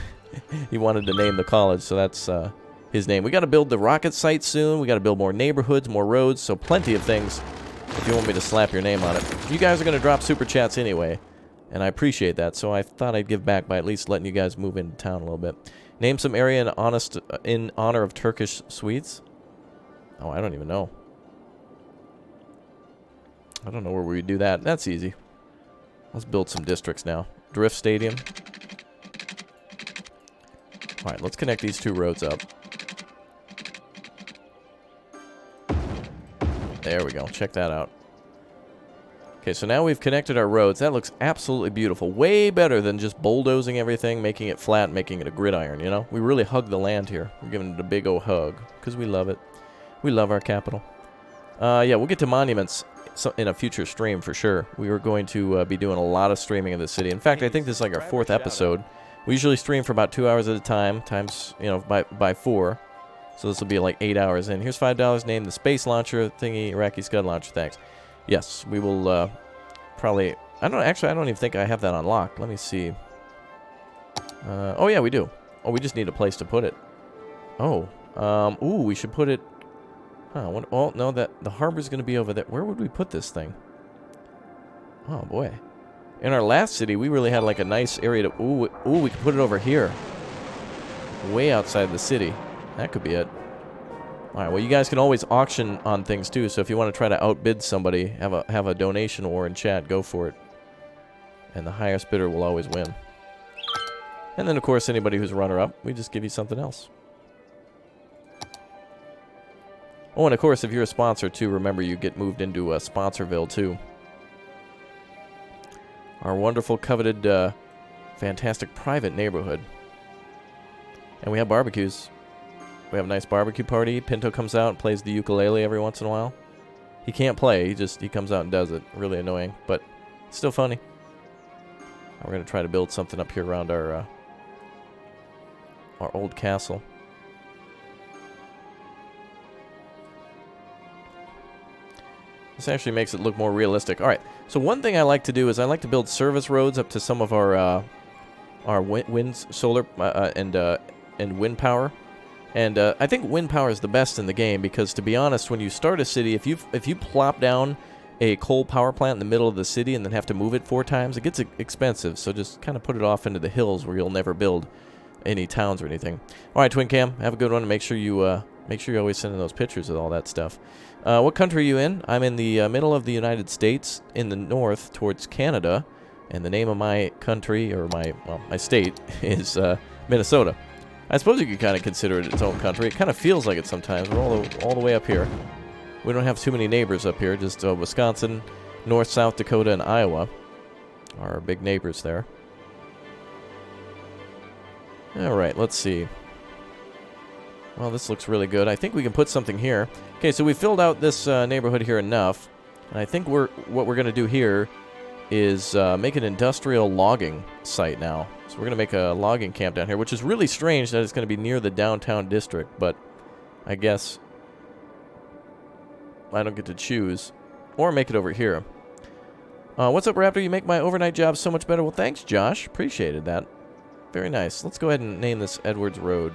he wanted to name the college, so that's... his name. We got to build the rocket site soon. We got to build more neighborhoods, more roads, so plenty of things if you want me to slap your name on it. You guys are going to drop super chats anyway, and I appreciate that, so I thought I'd give back by at least letting you guys move into town a little bit. Name some area in honor of Turkish sweets. Oh, I don't even know. I don't know where we do that. That's easy. Let's build some districts now. Drift Stadium. All right, let's connect these two roads up. There we go. Check that out. Okay, so now we've connected our roads. That looks absolutely beautiful. Way better than just bulldozing everything, making it flat, making it a gridiron, you know? We really hug the land here. We're giving it a big old hug because we love it. We love our capital. Yeah, we'll get to monuments in a future stream for sure. We are going to be doing a lot of streaming of the city. In fact, I think this is like our 4th episode. We usually stream for about 2 hours at a time, times, you know, by 4. So this will be like 8 hours in. Here's $5. Name the space launcher thingy, Iraqi Scud launcher. Thanks. Yes, we will probably... I don't even think I have that unlocked. Let me see. Oh, yeah, we do. Oh, we just need a place to put it. Oh. Ooh, we should put it... Huh, oh, no, the harbor's going to be over there. Where would we put this thing? Oh, boy. In our last city, we really had like a nice area to... Ooh, we could put it over here. Way outside the city. That could be it. Alright, well, you guys can always auction on things, too. So if you want to try to outbid somebody, have a donation war in chat, go for it. And the highest bidder will always win. And then, of course, anybody who's runner-up, we just give you something else. Oh, and of course, if you're a sponsor, too, remember you get moved into Sponsorville, too. Our wonderful, coveted, fantastic private neighborhood. And we have barbecues. We have a nice barbecue party. Pinto comes out and plays the ukulele every once in a while. He can't play. He comes out and does it. Really annoying, but still funny. We're going to try to build something up here around our old castle. This actually makes it look more realistic. All right. So one thing I like to do is I like to build service roads up to some of our wind, solar, and wind power. And I think wind power is the best in the game because, to be honest, when you start a city, if you plop down a coal power plant in the middle of the city and then have to move it 4 times, it gets expensive. So just kind of put it off into the hills where you'll never build any towns or anything. All right, Twin Cam, have a good one. And make sure you always send in those pictures of all that stuff. What country are you in? I'm in the middle of the United States, in the north towards Canada, and the name of my country, or my state, is Minnesota. I suppose you could kind of consider it its own country. It kind of feels like it sometimes. We're all the way up here. We don't have too many neighbors up here. Just Wisconsin, North, South Dakota, and Iowa are our big neighbors there. All right, let's see. Well, this looks really good. I think we can put something here. Okay, so we filled out this neighborhood here enough. And I think what we're going to do here is make an industrial logging site now. So we're going to make a logging camp down here, which is really strange that it's going to be near the downtown district, but I guess I don't get to choose. Or make it over here. What's up, Raptor? You make my overnight job so much better. Well, thanks, Josh. Appreciated that. Very nice. Let's go ahead and name this Edwards Road.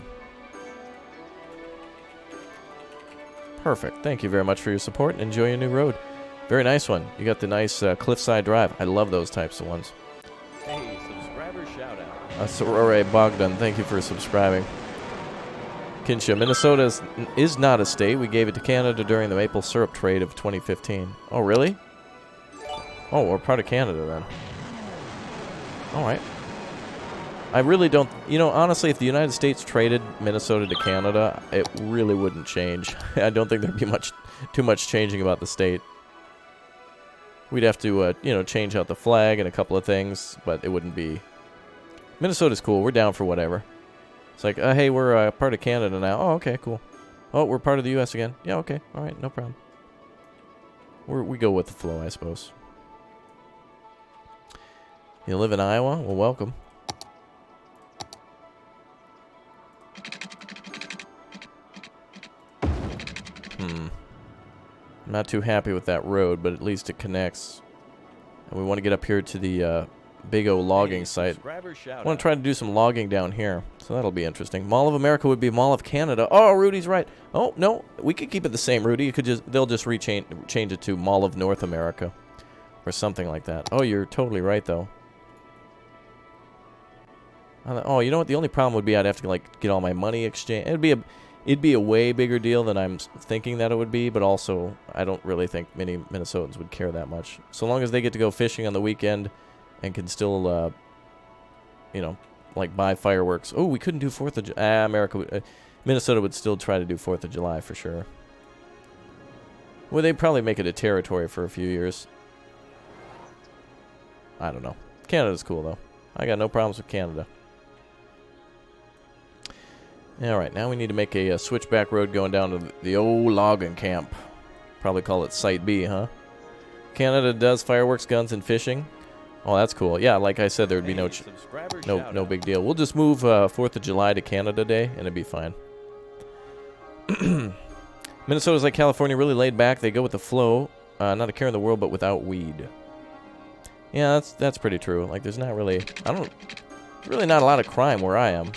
Perfect. Thank you very much for your support, and enjoy your new road. Very nice one. You got the nice cliffside drive. I love those types of ones. Hey, subscriber shout out. Sorore Bogdan, thank you for subscribing. Kinsha, Minnesota is not a state. We gave it to Canada during the maple syrup trade of 2015. Oh, really? Oh, we're part of Canada then. All right. I really don't... You know, honestly, if the United States traded Minnesota to Canada, it really wouldn't change. I don't think there'd be too much changing about the state. We'd have to, you know, change out the flag and a couple of things, but it wouldn't be... Minnesota's cool. We're down for whatever. It's like, hey, we're part of Canada now. Oh, okay, cool. Oh, we're part of the U.S. again. Yeah, okay. All right, no problem. We go with the flow, I suppose. You live in Iowa? Well, welcome. I'm not too happy with that road, but at least it connects. And we want to get up here to the Big O logging site. I want to try to do some logging down here, so that'll be interesting. Mall of America would be Mall of Canada. Oh, Rudy's right. Oh, no, we could keep it the same, Rudy. You could they'll just change it to Mall of North America or something like that. Oh, you're totally right, though. Oh, you know what? The only problem would be I'd have to like get all my money exchanged. It'd be a way bigger deal than I'm thinking that it would be, but also I don't really think many Minnesotans would care that much. So long as they get to go fishing on the weekend and can still, you know, like buy fireworks. Oh, we couldn't do 4th of July. Minnesota would still try to do 4th of July for sure. Well, they'd probably make it a territory for a few years. I don't know. Canada's cool, though. I got no problems with Canada. Alright, now we need to make a switchback road going down to the old logging camp. Probably call it Site B, huh? Canada does fireworks, guns, and fishing. Oh, that's cool. Yeah, like I said, there would be no big deal. We'll just move 4th of July to Canada Day, and it'd be fine. Minnesota's like California, really laid back. They go with the flow. Not a care in the world, but without weed. Yeah, that's pretty true. Like, there's not really... really not a lot of crime where I am.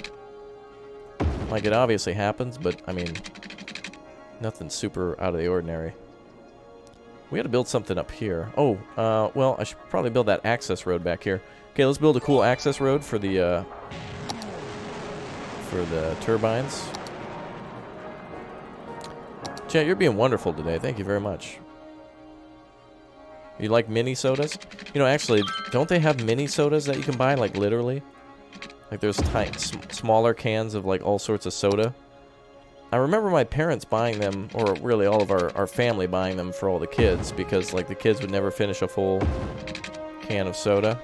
Like, it obviously happens, but, I mean, nothing super out of the ordinary. We gotta build something up here. Oh, well, I should probably build that access road back here. Okay, let's build a cool access road for the turbines. Chat, you're being wonderful today. Thank you very much. You like mini sodas? You know, actually, don't they have mini sodas that you can buy, like, literally? Like, there's smaller cans of, like, all sorts of soda. I remember my parents buying them, or really all of our family buying them for all the kids, because, like, the kids would never finish a full can of soda.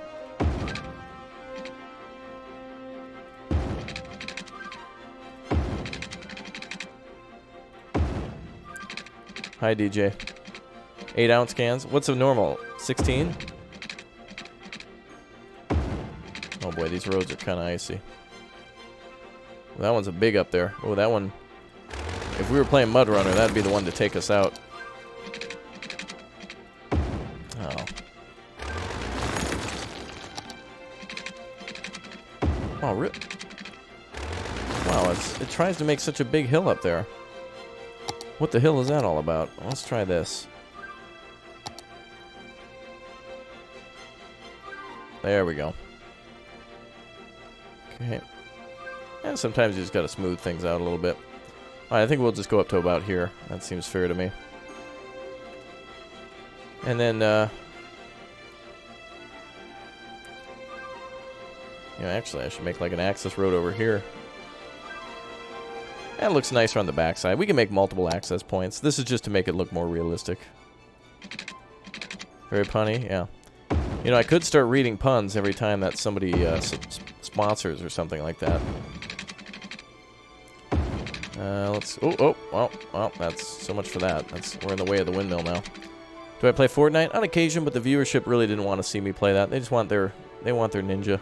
Hi, DJ. 8-ounce cans. What's a normal? 16? Oh boy, these roads are kind of icy. Well, that one's a big up there. Oh, that one... If we were playing Mud Runner, that'd be the one to take us out. Oh, really? Wow, it tries to make such a big hill up there. What the hill is that all about? Let's try this. There we go. Okay. And sometimes you just gotta smooth things out a little bit. Alright, I think we'll just go up to about here. That seems fair to me. And then, actually, I should make like an access road over here. That looks nicer on the backside. We can make multiple access points. This is just to make it look more realistic. Very punny, yeah. You know, I could start reading puns every time that somebody sponsors or something like that. Let's... well, that's so much for that. We're in the way of the windmill now. Do I play Fortnite? On occasion, but the viewership really didn't want to see me play that. They just want their... They want their ninja.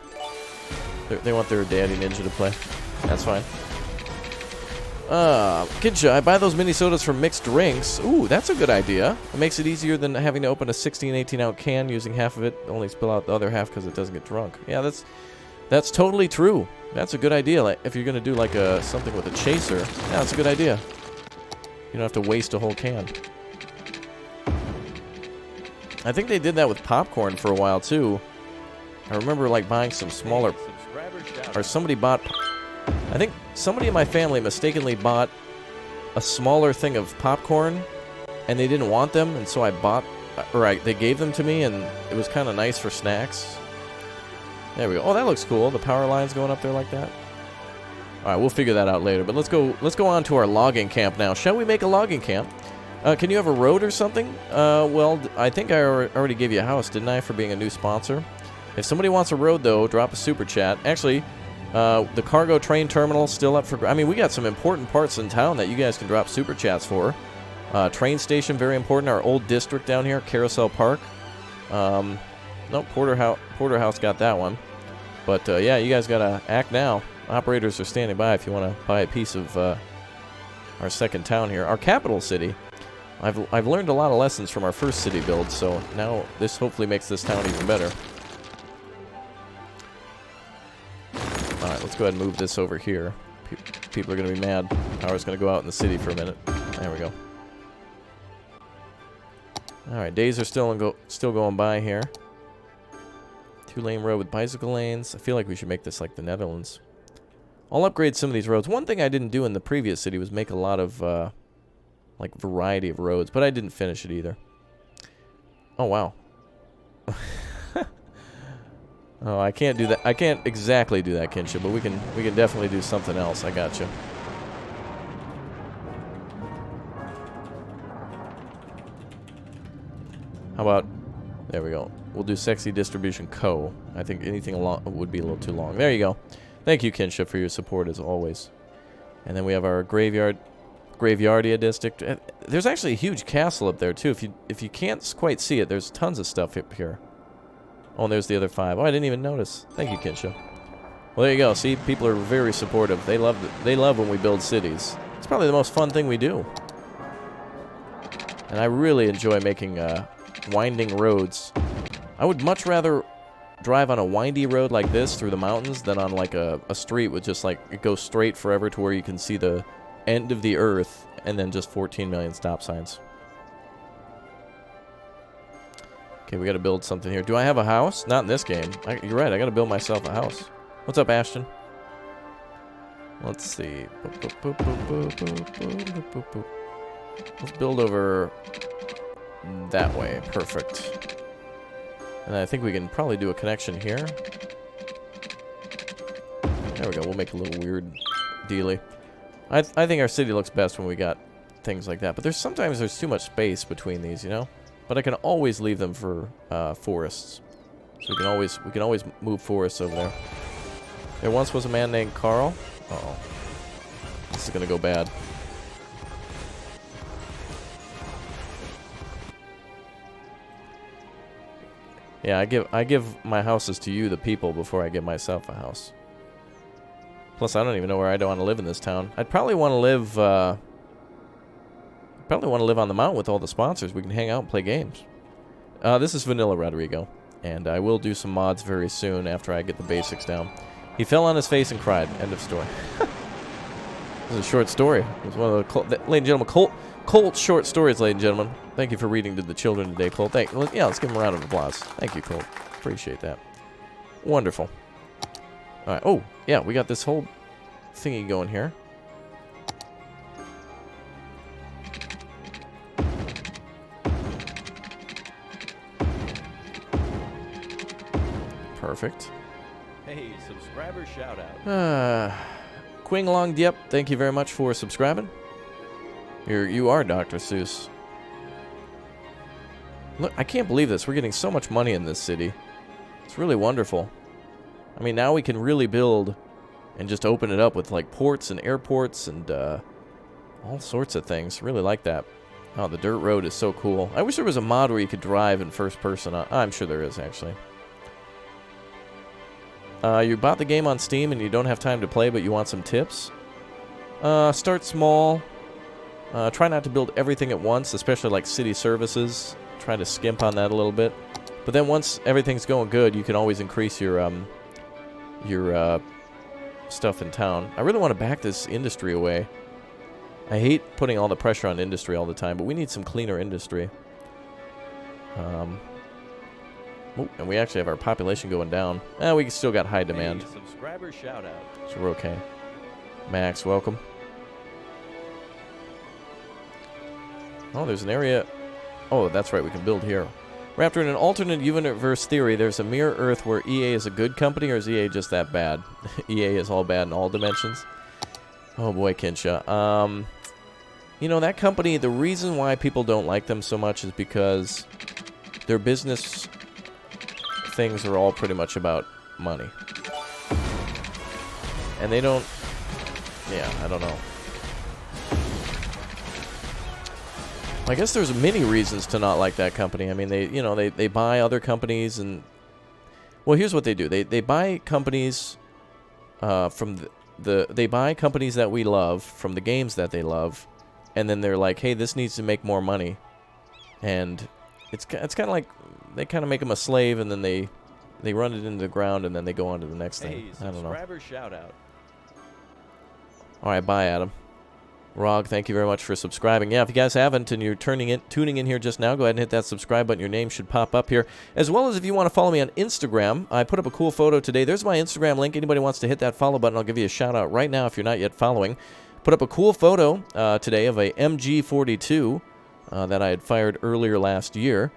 They want their daddy ninja to play. That's fine. Kinsha, I buy those mini sodas for mixed drinks. Ooh, that's a good idea. It makes it easier than having to open a 16, 18-ounce can, using half of it, only spill out the other half because it doesn't get drunk. Yeah, that's totally true. That's a good idea. Like, if you're going to do like something with a chaser, yeah, that's a good idea. You don't have to waste a whole can. I think they did that with popcorn for a while, too. I remember, like, buying some smaller... Or somebody bought... I think somebody in my family mistakenly bought a smaller thing of popcorn, and they didn't want them, and so I bought... they gave them to me, and it was kind of nice for snacks. There we go. Oh, that looks cool. The power lines going up there like that. All right, we'll figure that out later. But let's go on to our logging camp now. Shall we make a logging camp? Can you have a road or something? Well, I think I already gave you a house, didn't I, for being a new sponsor? If somebody wants a road, though, drop a super chat. Actually, the cargo train terminal still up for... I mean, we got some important parts in town that you guys can drop super chats for. Train station, very important. Our old district down here, Carousel Park. Nope, Porterhouse got that one. But, yeah, you guys got to act now. Operators are standing by if you want to buy a piece of our second town here. Our capital city. I've learned a lot of lessons from our first city build, so now this hopefully makes this town even better. Alright, let's go ahead and move this over here. People are going to be mad. Power's going to go out in the city for a minute. There we go. Alright, days are still going by here. 2-lane road with bicycle lanes. I feel like we should make this like the Netherlands. I'll upgrade some of these roads. One thing I didn't do in the previous city was make a lot of, like, variety of roads, but I didn't finish it either. Oh, wow. Oh, I can't do that. I can't exactly do that, Kinsha, but we can definitely do something else. I got you. How about... There we go. We'll do Sexy Distribution Co. I think anything along would be a little too long. There you go. Thank you, Kinsha, for your support as always. And then we have our Graveyardia district. There's actually a huge castle up there too. If you can't quite see it, there's tons of stuff up here. Oh, and there's the other 5. Oh, I didn't even notice. Thank you, Kinsha. Well, there you go. See, people are very supportive. They love when we build cities. It's probably the most fun thing we do. And I really enjoy making winding roads. I would much rather drive on a windy road like this through the mountains than on like a street with just like it goes straight forever to where you can see the end of the earth and then just 14 million stop signs. Okay, we got to build something here. Do I have a house? Not in this game. You're right, I got to build myself a house. What's up, Ashton? Let's see. Let's build over that way. Perfect. And I think we can probably do a connection here. There we go. We'll make a little weird dealy. I think our city looks best when we got things like that. But sometimes there's too much space between these, you know? But I can always leave them for forests. So we can always move forests over there. There once was a man named Carl. Uh-oh. This is gonna go bad. Yeah, I give my houses to you, the people, before I give myself a house. Plus, I don't even know where I don't want to live in this town. I'd probably want to live. On the mountain with all the sponsors. We can hang out and play games. This is Vanilla Rodrigo, and I will do some mods very soon after I get the basics down. He fell on his face and cried. End of story. This is a short story. It was one of the, ladies and gentlemen, Colt short stories, ladies and gentlemen. Thank you for reading to the children today, Colt. Yeah, let's give him a round of applause. Thank you, Colt. Appreciate that. Wonderful. All right. Oh, yeah, we got this whole thingy going here. Perfect. Hey, subscriber shout out. Quing Long Diep, thank you very much for subscribing. You are Dr. Seuss. Look, I can't believe this. We're getting so much money in this city. It's really wonderful. I mean, now we can really build and just open it up with like ports and airports and all sorts of things. Really like that. Oh, the dirt road is so cool. I wish there was a mod where you could drive in first person. I'm sure there is, actually. You bought the game on Steam and you don't have time to play, but you want some tips? Start small. Try not to build everything at once, especially like city services. Try to skimp on that a little bit. But then once everything's going good, you can always increase your stuff in town. I really want to back this industry away. I hate putting all the pressure on industry all the time, but we need some cleaner industry. Oh, and we actually have our population going down. We still got high demand. Hey, subscriber shout out. So we're okay. Max, welcome. Oh, there's an area. Oh, that's right, we can build here. Raptor, in an alternate universe theory, there's a mirror Earth where EA is a good company, or is EA just that bad? EA is all bad in all dimensions? Oh boy, Kinsha. You know, that company, the reason why people don't like them so much is because their business things are all pretty much about money. And they don't... Yeah, I don't know. I guess there's many reasons to not like that company. I mean, they buy other companies and... Well, here's what they do. They buy companies from they buy companies that we love from the games that they love, and then they're like, hey, this needs to make more money. And it's kind of like they kind of make them a slave, and then they run it into the ground, and then they go on to the next thing. I don't know. Subscriber shout out. All right, bye, Adam. Rog, thank you very much for subscribing. Yeah, if you guys haven't and you're tuning in here just now, go ahead and hit that subscribe button. Your name should pop up here. As well as if you want to follow me on Instagram, I put up a cool photo today. There's my Instagram link. Anybody wants to hit that follow button, I'll give you a shout out right now if you're not yet following. Put up a cool photo today of a MG42 that I had fired earlier last year.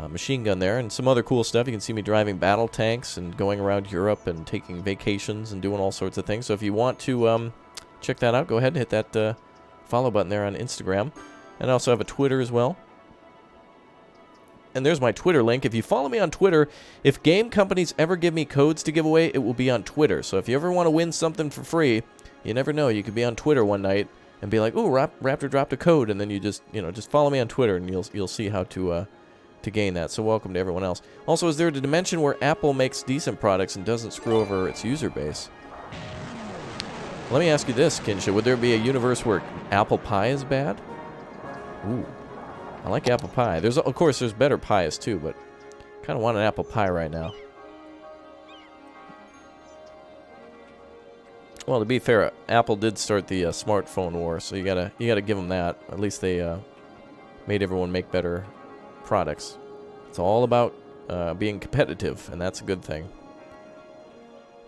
Machine gun there and some other cool stuff. You can see me driving battle tanks and going around Europe and taking vacations and doing all sorts of things. So if you want to check that out, go ahead and hit that follow button there on Instagram. And I also have a Twitter as well. And there's my Twitter link. If you follow me on Twitter, if game companies ever give me codes to give away, it will be on Twitter. So if you ever want to win something for free, you never know. You could be on Twitter one night and be like, "Ooh, Raptor dropped a code," and then you just follow me on Twitter and you'll see how to gain that. So welcome to everyone else. Also, is there a dimension where Apple makes decent products and doesn't screw over its user base? Let me ask you this, Kinsha. Would there be a universe where apple pie is bad? Ooh. I like apple pie. Of course, there's better pies too, but kind of want an apple pie right now. Well, to be fair, Apple did start the smartphone war, so you gotta give them that. At least they made everyone make better products. It's all about being competitive, and that's a good thing.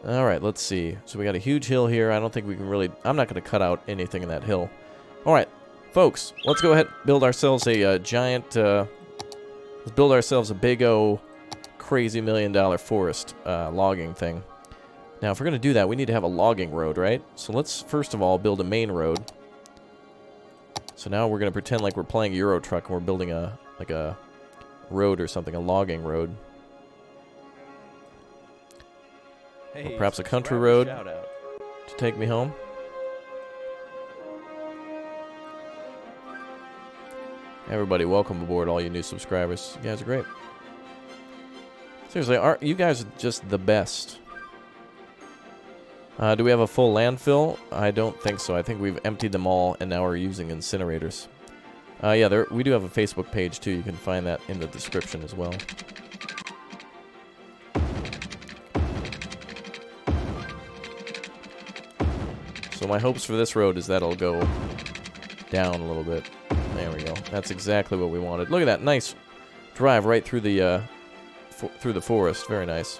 All right, let's see. So we got a huge hill here. I don't think we can really... I'm not going to cut out anything in that hill. All right, folks, let's go ahead and build ourselves a giant... let's build ourselves a big O crazy $1 million forest logging thing. Now, if we're going to do that, we need to have a logging road, right? So let's, first of all, build a main road. So now we're going to pretend like we're playing Euro Truck and we're building a road or something, a logging road. Hey, or perhaps a country road shout out. to take me home. Everybody, welcome aboard, all you new subscribers. You guys are great. Seriously, you guys are just the best. Do we have a full landfill? I don't think so. I think we've emptied them all, and now we're using incinerators. Yeah, we do have a Facebook page, too. You can find that in the description as well. So my hopes for this road is that it'll go down a little bit. There we go. That's exactly what we wanted. Look at that. Nice drive right through the forest. Very nice.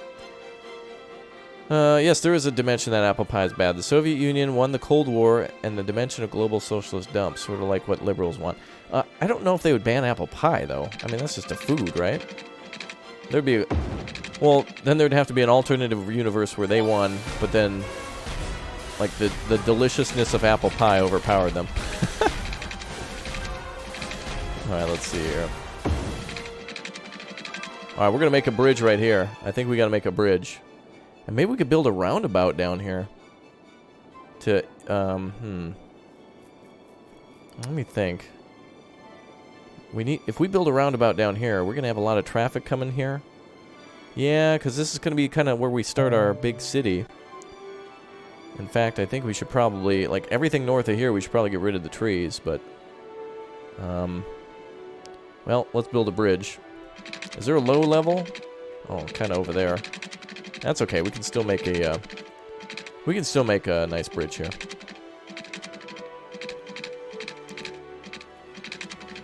Yes, there is a dimension that apple pie is bad. The Soviet Union won the Cold War, and the dimension of global socialist dump, sort of like what liberals want. I don't know if they would ban apple pie, though. I mean, that's just a food, right? There'd be... Well, then there'd have to be an alternative universe where they won, but then, like, the deliciousness of apple pie overpowered them. Alright, let's see here. Alright, we're gonna make a bridge right here. I think we gotta make a bridge. And maybe we could build a roundabout down here. To, Let me think. If we build a roundabout down here, we're gonna have a lot of traffic coming here. Yeah, because this is gonna be kind of where we start our big city. In fact, I think we should probably, like, everything north of here, we should probably get rid of the trees, but... well, let's build a bridge. Is there a low level? Oh, kind of over there. That's okay. We can still make a nice bridge here.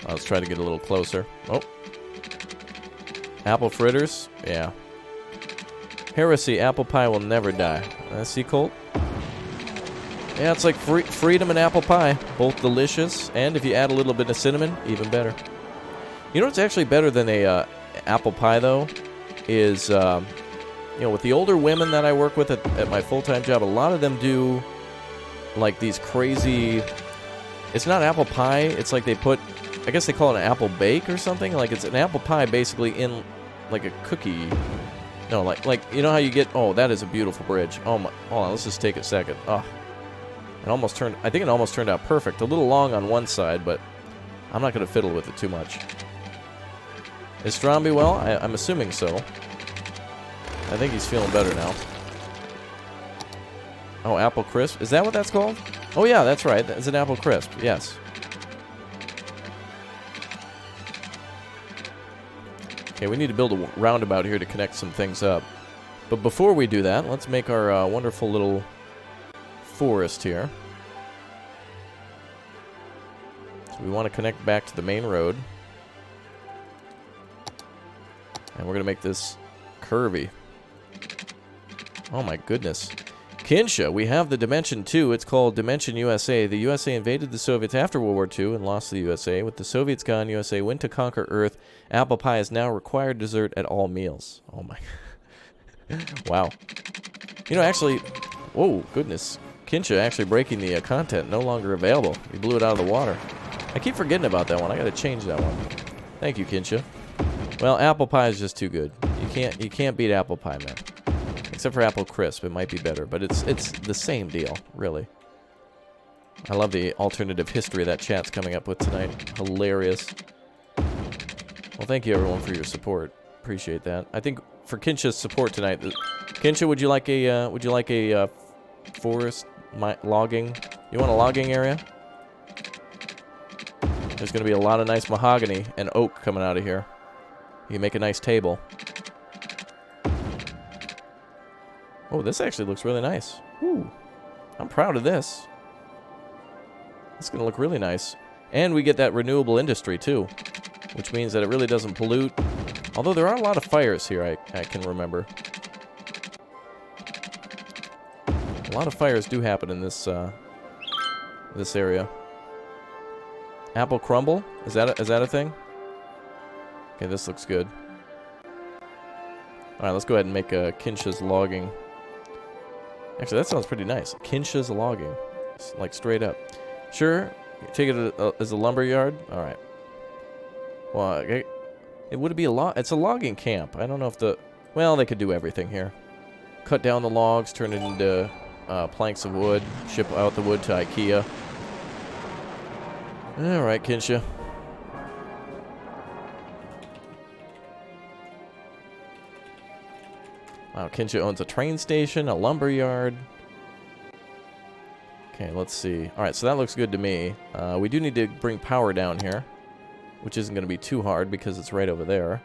Let's try to get a little closer. Oh. Apple fritters? Yeah. Heresy, apple pie will never die. See, Colt? Yeah, it's like freedom and apple pie. Both delicious, and if you add a little bit of cinnamon, even better. You know what's actually better than a apple pie, though? Is, you know, with the older women that I work with at my full-time job, a lot of them do, like, these crazy... It's not apple pie, it's like they put... I guess they call it an apple bake or something. Like, it's an apple pie basically in, like, a cookie. No, like you know how you get... Oh, that is a beautiful bridge. Oh, my... Hold on, let's just take a second. Oh. It almost turned... I think it almost turned out perfect. A little long on one side, but I'm not going to fiddle with it too much. Is Stromby well? I'm assuming so. I think he's feeling better now. Oh, apple crisp. Is that what that's called? Oh, yeah, that's right. It's an apple crisp. Yes. Okay, we need to build a roundabout here to connect some things up. But before we do that, let's make our wonderful little forest here. So we want to connect back to the main road. And we're going to make this curvy. Oh my goodness. Kinsha, we have the Dimension 2. It's called Dimension USA. The USA invaded the Soviets after World War II and lost to the USA. With the Soviets gone, USA went to conquer Earth. Apple pie is now required dessert at all meals. Oh my. Wow. You know, actually... Whoa, goodness. Kinsha actually breaking the content. No longer available. We blew it out of the water. I keep forgetting about that one. I gotta change that one. Thank you, Kinsha. Well, apple pie is just too good. You can't beat apple pie, man. Except for apple crisp, it might be better, but it's the same deal, really. I love the alternative history that chat's coming up with tonight. Hilarious. Well, thank you everyone for your support. Appreciate that. I think for Kinsha's support tonight, Kinsha, would you like a forest logging? You want a logging area? There's going to be a lot of nice mahogany and oak coming out of here. You can make a nice table. Oh, this actually looks really nice. Ooh, I'm proud of this. It's going to look really nice. And we get that renewable industry, too. Which means that it really doesn't pollute. Although there are a lot of fires here, I can remember. A lot of fires do happen in this this area. Apple crumble? Is that a thing? Okay, this looks good. Alright, let's go ahead and make Kinsha's logging. Actually, that sounds pretty nice. Kinsha's logging. It's like straight up. Sure, take it as a lumber yard? Alright. Well, it would be it's a logging camp. I don't know if well, they could do everything here. Cut down the logs, turn it into planks of wood, ship out the wood to IKEA. Alright, Kinsha. Wow, Kinsha owns a train station, a lumber yard. Okay, let's see. Alright, so that looks good to me. We do need to bring power down here, which isn't going to be too hard because it's right over there.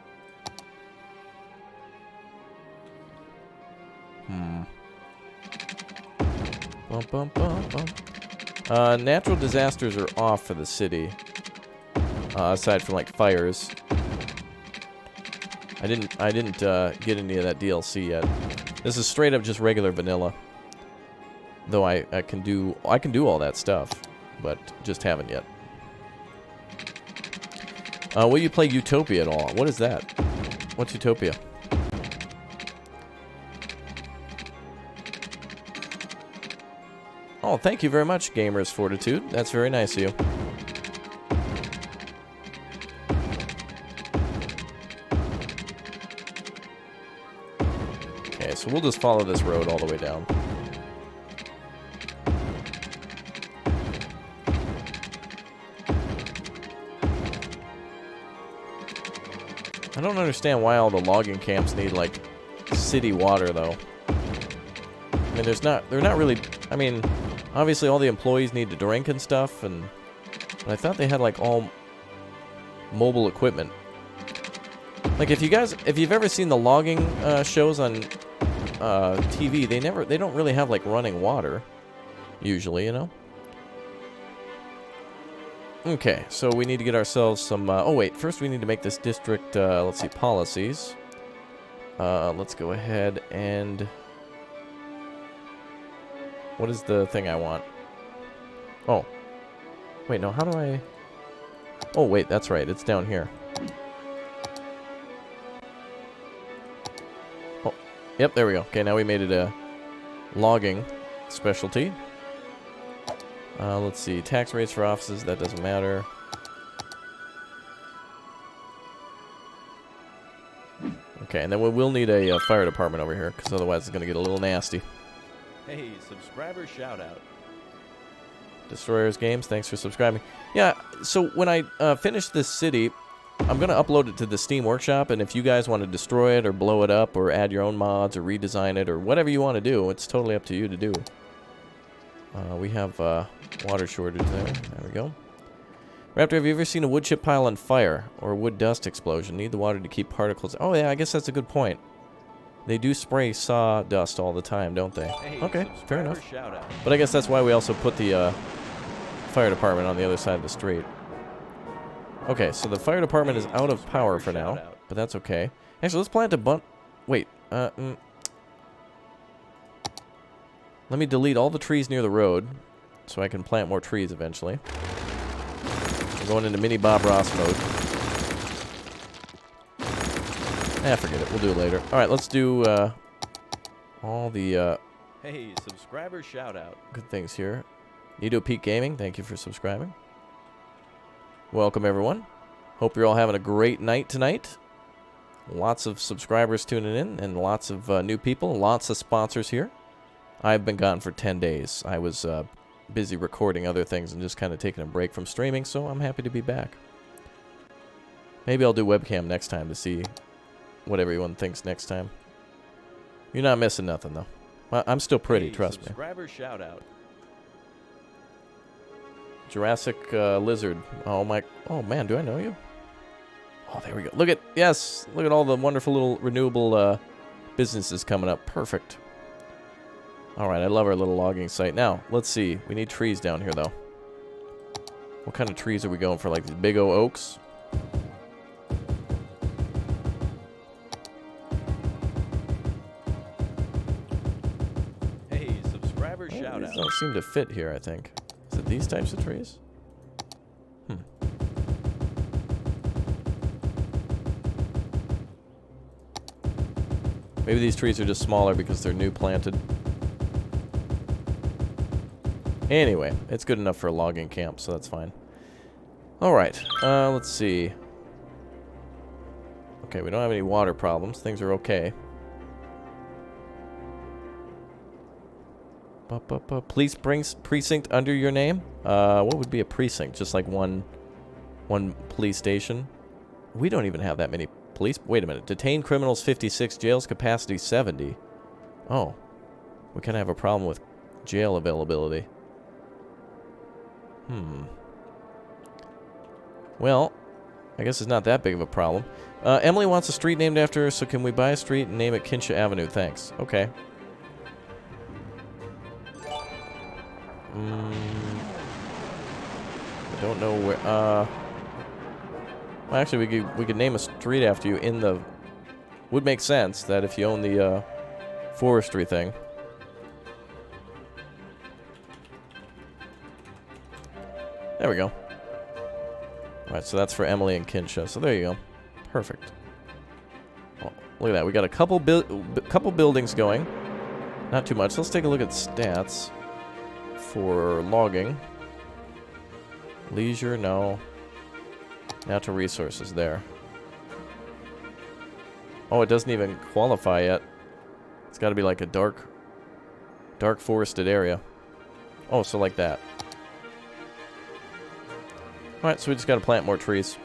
Bum, bum, bum, bum. Natural disasters are off for the city. Aside from like fires. I didn't get any of that DLC yet. This is straight up just regular vanilla. Though I can do all that stuff, but just haven't yet. Will you play Utopia at all? What is that? What's Utopia? Oh, thank you very much, Gamers Fortitude. That's very nice of you. Okay, so we'll just follow this road all the way down. I don't understand why all the logging camps need, like, city water, though. I mean, they're not really, I mean, obviously all the employees need to drink and stuff, but I thought they had, like, all mobile equipment. Like, if you've ever seen the logging shows on TV, they don't really have, like, running water, usually, you know? Okay, so we need to get ourselves some, oh wait, first we need to make this district, let's see, policies. Let's go ahead and... What is the thing I want? Oh. Wait, no, how do I... Oh, wait, that's right, it's down here. Oh, yep, there we go. Okay, now we made it a logging specialty. Let's see, tax rates for offices, that doesn't matter. Okay, and then we will need a fire department over here, because otherwise it's going to get a little nasty. Hey, subscriber shout out. Destroyers Games, thanks for subscribing. Yeah, so when I finish this city, I'm going to upload it to the Steam Workshop, and if you guys want to destroy it or blow it up or add your own mods or redesign it or whatever you want to do, it's totally up to you to do. We have water shortage there. There we go. Raptor, have you ever seen a wood chip pile on fire or a wood dust explosion? Need the water to keep particles... Oh, yeah, I guess that's a good point. They do spray sawdust all the time, don't they? Hey, okay, fair enough. Shout out. But I guess that's why we also put the fire department on the other side of the street. Okay, so the fire department is out of power for now, but that's okay. Actually, let's plant a bunch... Wait, let me delete all the trees near the road, so I can plant more trees eventually. I'm going into mini Bob Ross mode. Forget it. We'll do it later. Alright, let's do all the Hey, subscriber shout out. good things here. Nido Peak Gaming, thank you for subscribing. Welcome, everyone. Hope you're all having a great night tonight. Lots of subscribers tuning in, and lots of new people, lots of sponsors here. I've been gone for 10 days. I was busy recording other things and just kind of taking a break from streaming, so I'm happy to be back. Maybe I'll do webcam next time to see what everyone thinks next time. You're not missing nothing, though. I'm still pretty, trust me. Subscriber shout out. Jurassic Lizard. Oh, my... Oh, man, do I know you? Oh, there we go. Look at... Yes! Look at all the wonderful little renewable businesses coming up. Perfect. Alright, I love our little logging site. Now, let's see. We need trees down here, though. What kind of trees are we going for? Like these big oaks? Hey, subscriber shout These out. don't seem to fit here, I think. Is it these types of trees? Maybe these trees are just smaller because they're new planted. Anyway, it's good enough for a logging camp, so that's fine. Alright, let's see. Okay, we don't have any water problems. Things are okay. Police precinct under your name? What would be a precinct? Just like one police station? We don't even have that many police. Wait a minute. Detained criminals 56, jail's capacity 70. Oh. We kind of have a problem with jail availability. Well, I guess it's not that big of a problem. Emily wants a street named after her, so can we buy a street and name it Kinsha Avenue? Thanks. Okay. I don't know where. Well, actually, we could name a street after you in the. Would make sense that if you own the forestry thing. There we go. Alright, so that's for Emily and Kinsha. So there you go. Perfect. Well, look at that. We got a couple buildings going. Not too much. Let's take a look at stats for logging. Leisure, no. Natural resources there. Oh, it doesn't even qualify yet. It's got to be like a dark forested area. Oh, so like that. Alright, so we just got to plant more trees.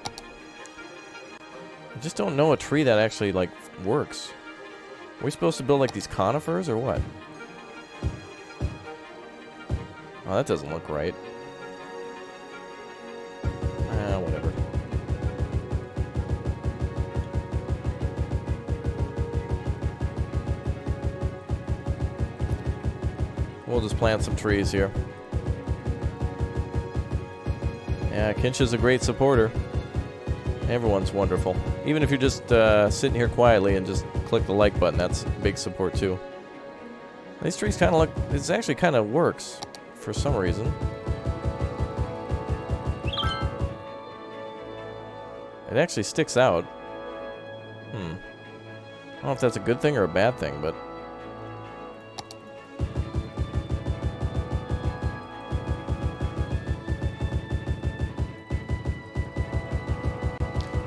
I just don't know a tree that actually, like, works. Are we supposed to build, like, these conifers or what? Oh, that doesn't look right. Whatever. We'll just plant some trees here. Yeah, Kinsha's a great supporter. Everyone's wonderful. Even if you're just sitting here quietly and just click the like button, that's big support too. These trees kind of look... It actually kind of works for some reason. It actually sticks out. I don't know if that's a good thing or a bad thing, but...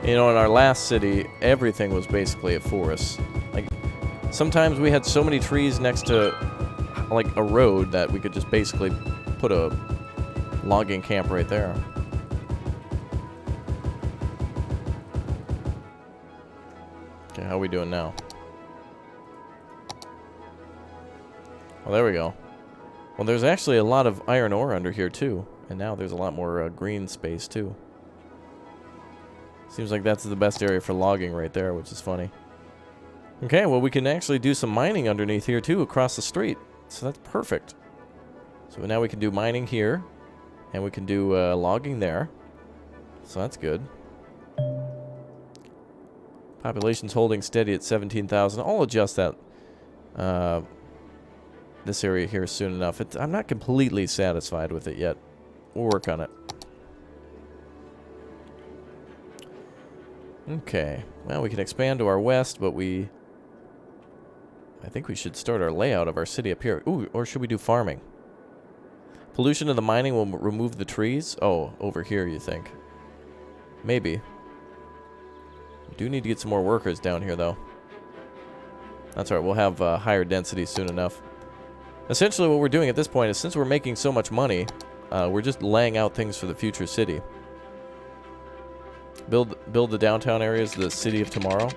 You know, in our last city, everything was basically a forest. Like, sometimes we had so many trees next to, like, a road that we could just basically put a logging camp right there. Okay, how are we doing now? Well, there we go. Well, there's actually a lot of iron ore under here, too. And now there's a lot more green space, too. Seems like that's the best area for logging right there, which is funny. Okay, well, we can actually do some mining underneath here, too, across the street. So that's perfect. So now we can do mining here, and we can do logging there. So that's good. Population's holding steady at 17,000. I'll adjust that, this area here soon enough. I'm not completely satisfied with it yet. We'll work on it. Okay, well, we can expand to our west, but I think we should start our layout of our city up here. Ooh, or should we do farming? Pollution of the mining will remove the trees? Oh, over here, you think? Maybe. We do need to get some more workers down here, though. That's all right, we'll have higher density soon enough. Essentially, what we're doing at this point is, since we're making so much money, we're just laying out things for the future city. Build the downtown areas, the city of tomorrow.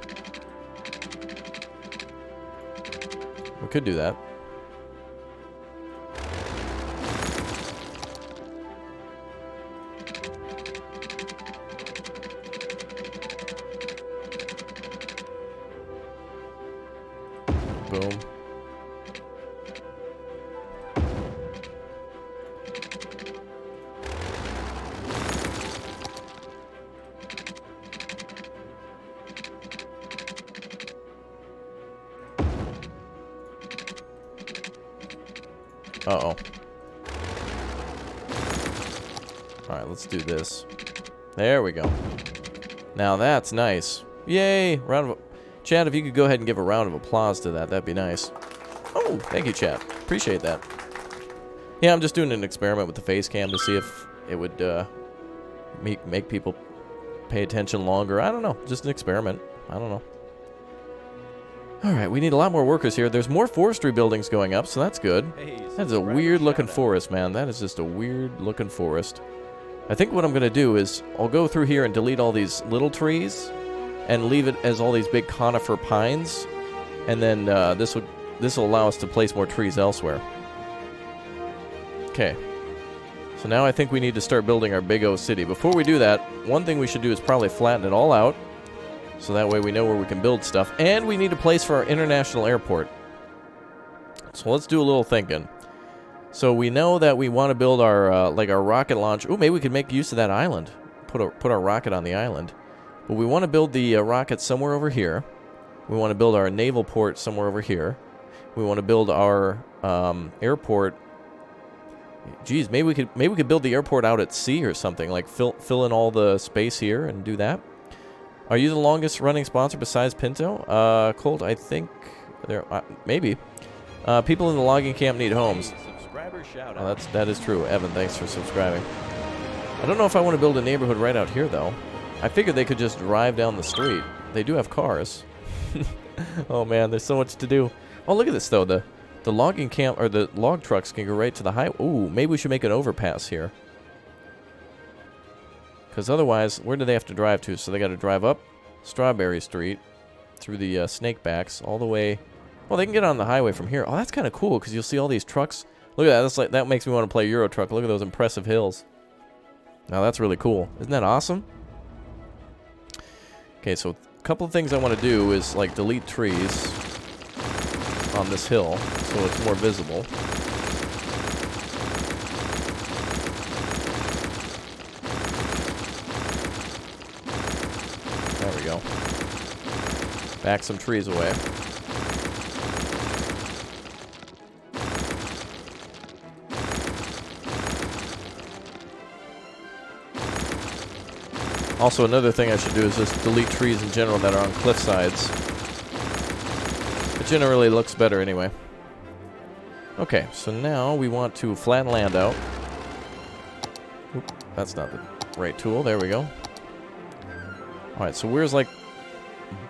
We could do that. Boom. Uh-oh. Alright, let's do this. There we go. Now that's nice. Yay! Round of... Chad, if you could go ahead and give a round of applause to that, that'd be nice. Oh, thank you, Chad. Appreciate that. Yeah, I'm just doing an experiment with the face cam to see if it would make people pay attention longer. I don't know. Just an experiment. I don't know. Alright, we need a lot more workers here. There's more forestry buildings going up, so that's good. Hey, That's a weird-looking forest, man. That is just a weird-looking forest. I think what I'm going to do is I'll go through here and delete all these little trees and leave it as all these big conifer pines. And then this will allow us to place more trees elsewhere. Okay. So now I think we need to start building our big O city. Before we do that, one thing we should do is probably flatten it all out. So that way we know where we can build stuff. And we need a place for our international airport. So let's do a little thinking. So we know that we want to build our like our rocket launch. Oh, maybe we could make use of that island. Put our rocket on the island. But we want to build the rocket somewhere over here. We want to build our naval port somewhere over here. We want to build our airport. Geez, maybe we could build the airport out at sea or something. Like fill in all the space here and do that. Are you the longest running sponsor besides Pinto? Colt, I think there maybe. People in the logging camp need homes. Hey, subscriber shout Oh, out. that is true. Evan, thanks for subscribing. I don't know if I want to build a neighborhood right out here though. I figured they could just drive down the street. They do have cars. Oh man, there's so much to do. Oh, look at this though. The logging camp or the log trucks can go right to the highway. Ooh, maybe we should make an overpass here. Because otherwise, where do they have to drive to? So they got to drive up Strawberry Street through the snakebacks all the way. Well, they can get on the highway from here. Oh, that's kind of cool because you'll see all these trucks. Look at that. That's like that makes me want to play Euro Truck. Look at those impressive hills. Now that's really cool. Isn't that awesome? Okay, so a couple of things I want to do is like delete trees on this hill so it's more visible. There we go. Back some trees away. Also, another thing I should do is just delete trees in general that are on cliff sides. It generally looks better anyway. Okay, so now we want to flatten land out. Oop, that's not the right tool. There we go. Alright, so where's like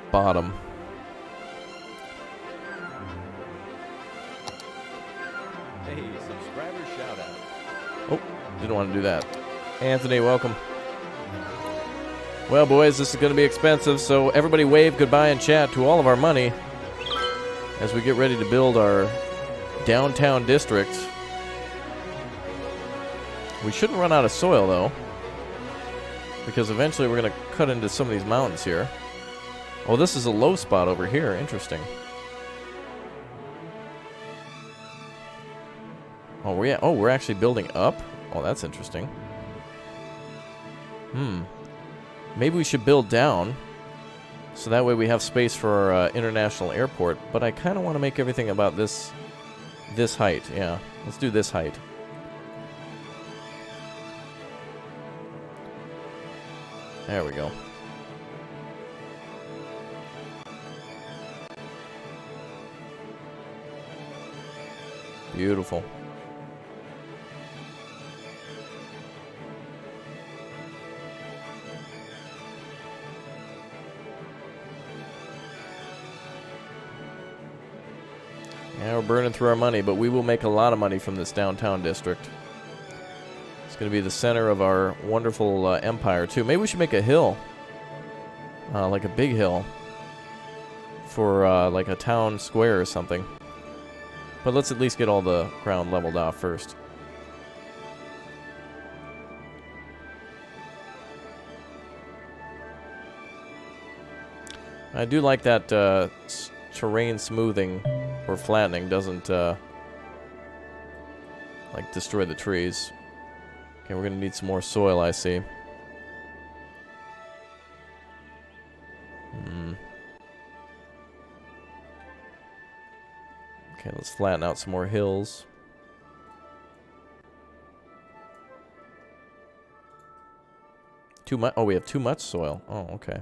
bottom? Hey, subscriber shout out. Oh, didn't want to do that. Anthony, welcome. Well, boys, this is going to be expensive, so everybody wave goodbye in chat to all of our money as we get ready to build our downtown district. We shouldn't run out of soil, though, because eventually we're going to cut into some of these mountains here. Oh, this is a low spot over here. Interesting. Oh, we're actually building up? Oh, that's interesting. Maybe we should build down, so that way we have space for our international airport. But I kind of want to make everything about this height. Yeah, let's do this height. There we go. Beautiful. Yeah, we're burning through our money, but we will make a lot of money from this downtown district. It's going to be the center of our wonderful empire, too. Maybe we should make a hill. Like a big hill. For, like a town square or something. But let's at least get all the ground leveled off first. I do like that terrain smoothing or flattening doesn't like destroy the trees. Okay, we're gonna need some more soil, I see. Okay, let's flatten out some more hills. Too much? Oh, we have too much soil. Oh, okay.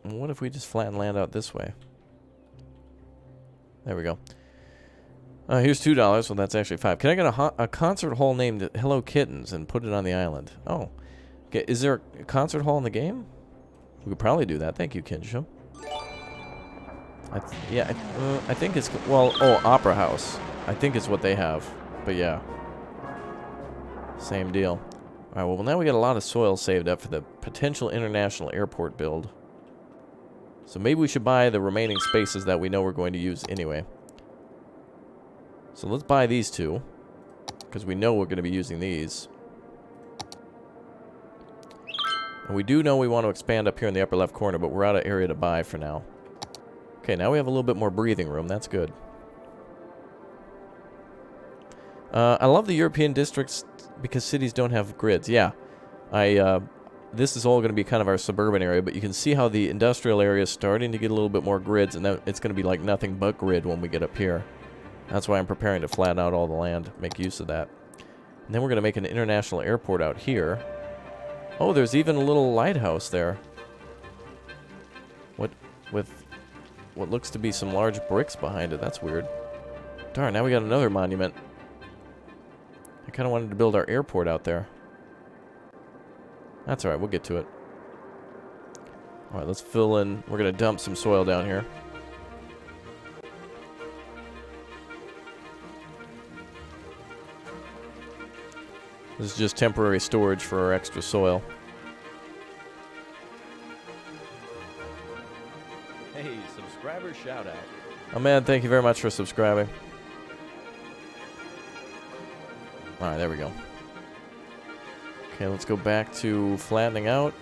What if we just flatten land out this way? There we go. Here's $2. Well, that's actually $5. Can I get a concert hall named Hello Kittens and put it on the island? Oh. Okay, is there a concert hall in the game? We could probably do that. Thank you, Kinsham. I think it's... Well, oh, Opera House. I think it's what they have. But yeah. Same deal. Alright, well, now we got a lot of soil saved up for the potential international airport build. So maybe we should buy the remaining spaces that we know we're going to use anyway. So let's buy these two, because we know we're going to be using these. And we do know we want to expand up here in the upper left corner, but we're out of area to buy for now. Okay, now we have a little bit more breathing room. That's good. I love the European districts because cities don't have grids. Yeah, this is all going to be kind of our suburban area, but you can see how the industrial area is starting to get a little bit more grids, and then it's going to be like nothing but grid when we get up here. That's why I'm preparing to flatten out all the land, make use of that. And then we're going to make an international airport out here. Oh, there's even a little lighthouse there. With what looks to be some large bricks behind it. That's weird. Darn, now we got another monument. I kind of wanted to build our airport out there. That's alright, we'll get to it. Alright, let's fill in. We're going to dump some soil down here. This is just temporary storage for our extra soil. Hey, subscriber shout out. Oh man, thank you very much for subscribing. Alright, there we go. Okay, let's go back to flattening out.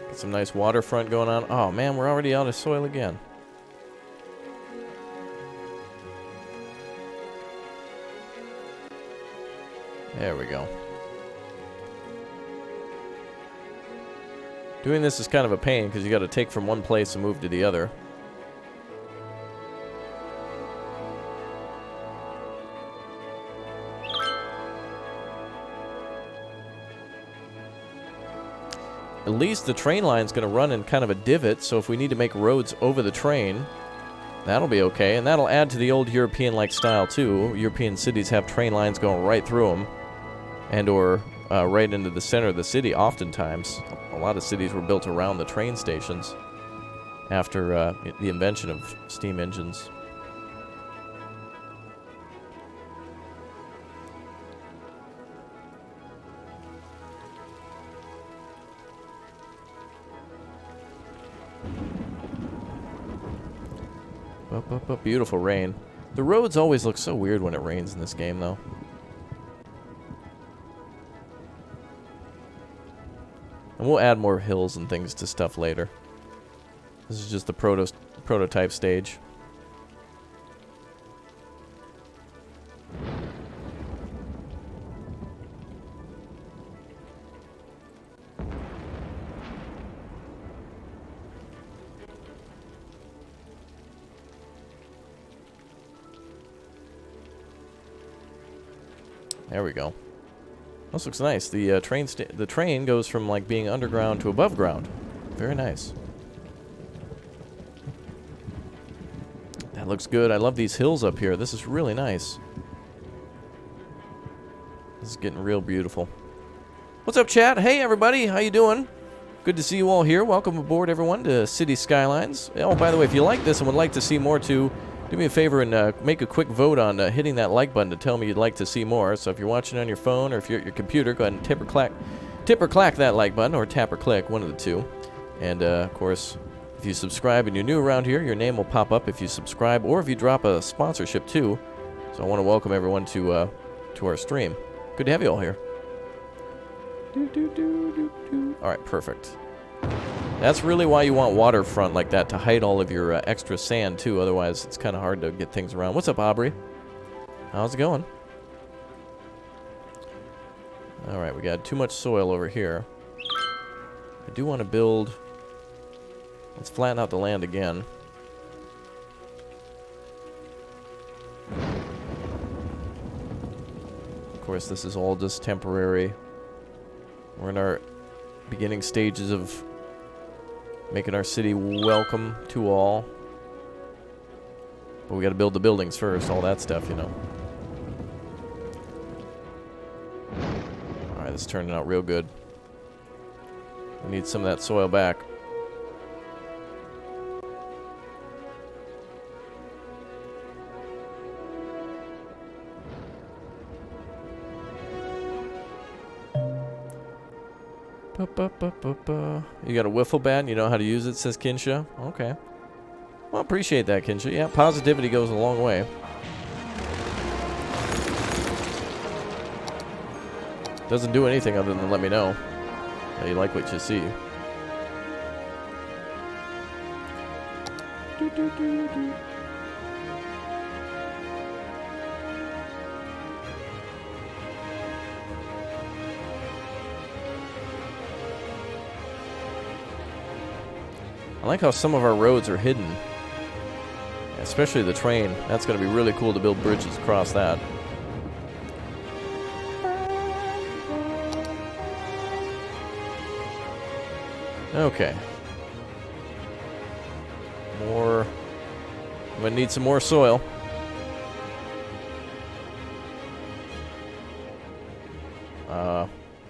Get some nice waterfront going on. Oh man, we're already out of soil again. There we go. Doing this is kind of a pain because you got to take from one place and move to the other. At least the train line's going to run in kind of a divot, so if we need to make roads over the train, that'll be okay. And that'll add to the old European-like style too. European cities have train lines going right through them, and or right into the center of the city oftentimes. A lot of cities were built around the train stations after the invention of steam engines. Beautiful rain. The roads always look so weird when it rains in this game, though. And we'll add more hills and things to stuff later. This is just the prototype stage. There we go. This looks nice. The train goes from like being underground to above ground. Very nice. That looks good. I love these hills up here. This is really nice. This is getting real beautiful. What's up, chat? Hey, everybody. How you doing? Good to see you all here. Welcome aboard, everyone, to City Skylines. Oh, by the way, if you like this and would like to see more too, do me a favor and make a quick vote on hitting that like button to tell me you'd like to see more. So if you're watching on your phone or if you're at your computer, go ahead and tip or clack that like button, or tap or click, one of the two. And, of course, if you subscribe and you're new around here, your name will pop up if you subscribe or if you drop a sponsorship, too. So I want to welcome everyone to our stream. Good to have you all here. All right, perfect. That's really why you want waterfront like that, to hide all of your extra sand, too. Otherwise, it's kind of hard to get things around. What's up, Aubrey? How's it going? All right, we got too much soil over here. I do want to build... Let's flatten out the land again. Of course, this is all just temporary. We're in our beginning stages of making our city welcome to all. But we got to build the buildings first, all that stuff, you know. Alright, this is turning out real good. We need some of that soil back. You got a wiffle bat and you know how to use it, says Kinsha. Okay. Well, appreciate that, Kinsha. Yeah, positivity goes a long way. Doesn't do anything other than let me know that you like what you see. I like how some of our roads are hidden. Especially the train. That's going to be really cool to build bridges across that. Okay. More. I'm going to need some more soil.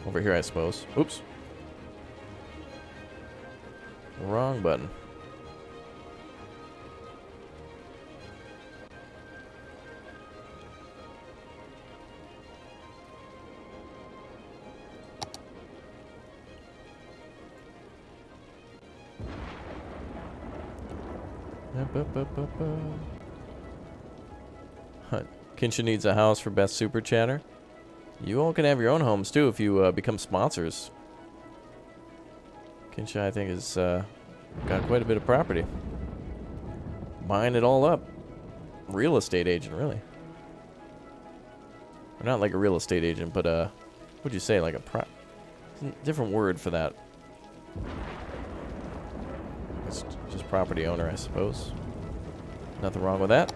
Over here, I suppose. Oops. Wrong button. Kinsha needs a house for best super chatter. You all can have your own homes too if you become sponsors. Kinsha, I think, has got quite a bit of property. Buying it all up. Real estate agent, really. Or not like a real estate agent, but what'd you say? Like a different word for that. It's just property owner, I suppose. Nothing wrong with that.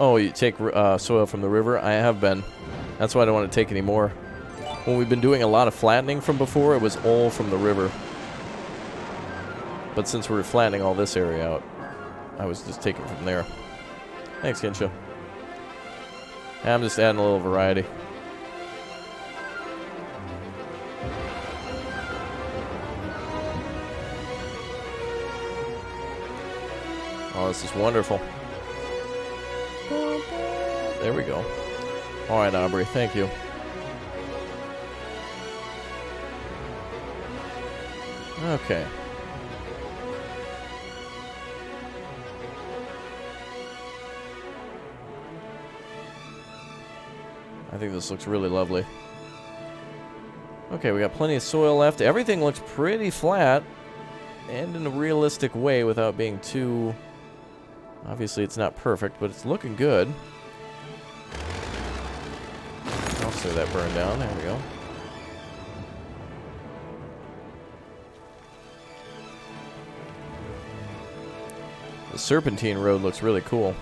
Oh, you take soil from the river? I have been. That's why I don't want to take any more. When we've been doing a lot of flattening from before, it was all from the river. But since we're flattening all this area out, I was just taking from there. Thanks, Kinsha. I'm just adding a little variety. Oh, this is wonderful. There we go. All right, Aubrey, thank you. Okay. I think this looks really lovely. Okay, we got plenty of soil left. Everything looks pretty flat and in a realistic way without being too... Obviously, it's not perfect, but it's looking good. I'll see that burn down. There we go. The Serpentine Road looks really cool.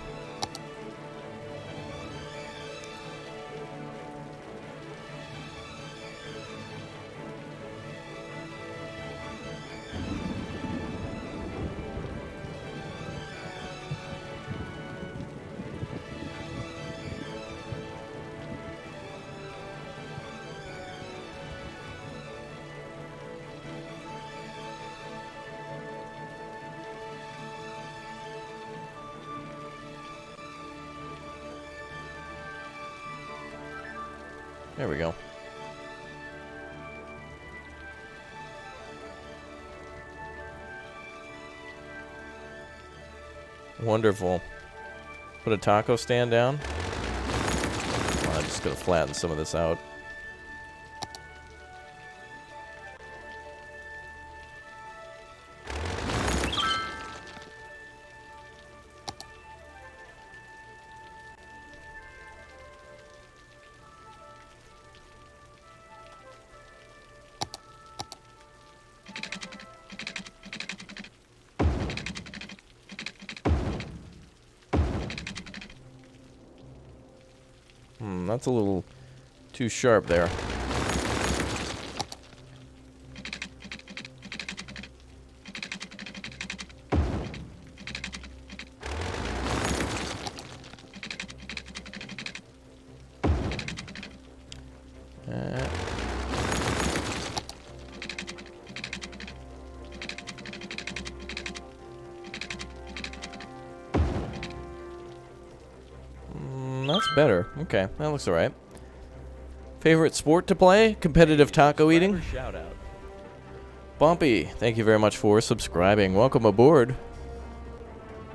There we go. Wonderful. Put a taco stand down. I'm just going to flatten some of this out. That's a little too sharp there. That's better. Okay, that looks alright. Favorite sport to play? Competitive taco eating? Shout out. Bumpy, thank you very much for subscribing. Welcome aboard.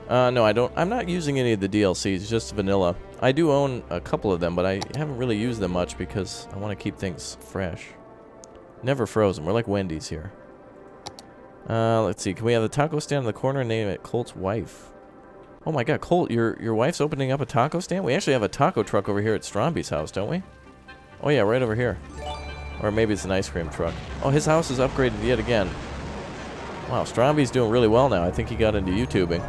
No, I don't. I'm not using any of the DLCs, just vanilla. I do own a couple of them, but I haven't really used them much because I want to keep things fresh. Never frozen. We're like Wendy's here. Let's see. Can we have the taco stand in the corner and name it Colt's wife? Oh my god, Colt, your wife's opening up a taco stand? We actually have a taco truck over here at Stromby's house, don't we? Oh yeah, right over here. Or maybe it's an ice cream truck. Oh, his house is upgraded yet again. Wow, Stromby's doing really well now. I think he got into YouTubing.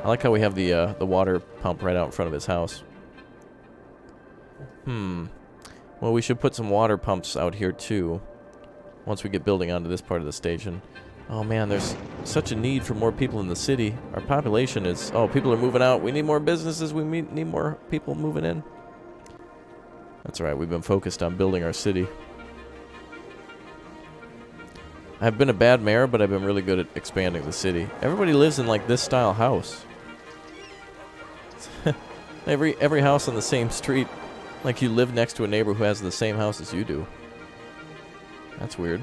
I like how we have the water pump right out in front of his house. Well, we should put some water pumps out here too. Once we get building onto this part of the station. Oh man, there's such a need for more people in the city. Our population is... Oh, people are moving out. We need more businesses. We need more people moving in. That's right. We've been focused on building our city. I've been a bad mayor, but I've been really good at expanding the city. Everybody lives in like this style house. Every house on the same street. Like you live next to a neighbor who has the same house as you do. That's weird.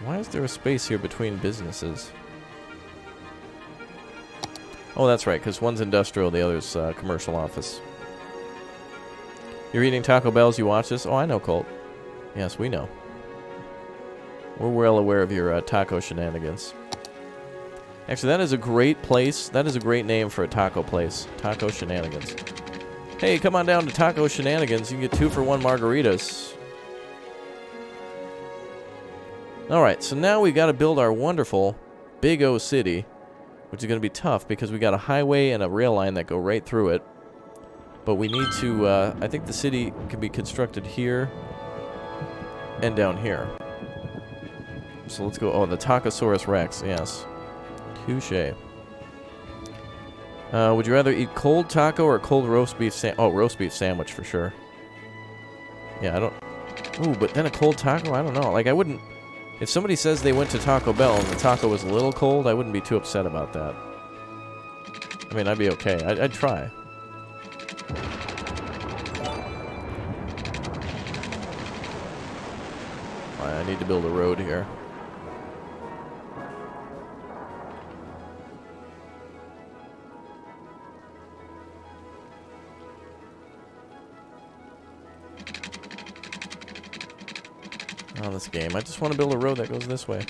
Why is there a space here between businesses? Oh, that's right, because one's industrial, the other's commercial office. You're eating Taco Bells, you watch this? Oh, I know, Colt. Yes, we know. We're well aware of your taco shenanigans. Actually, that is a great place. That is a great name for a taco place. Taco Shenanigans. Hey, come on down to Taco Shenanigans. You can get 2 for 1 margaritas. Alright, so now we've got to build our wonderful Big O City, which is going to be tough because we got a highway and a rail line that go right through it. But we need to, I think the city can be constructed here and down here. So let's go, oh, the Tacosaurus Rex, yes. Touché. Would you rather eat cold taco or cold roast beef roast beef sandwich for sure. Yeah, I don't... Ooh, but then a cold taco? I don't know. Like, I wouldn't... If somebody says they went to Taco Bell and the taco was a little cold, I wouldn't be too upset about that. I mean, I'd be okay. I'd try. I need to build a road here. On this game, I just want to build a road that goes this way.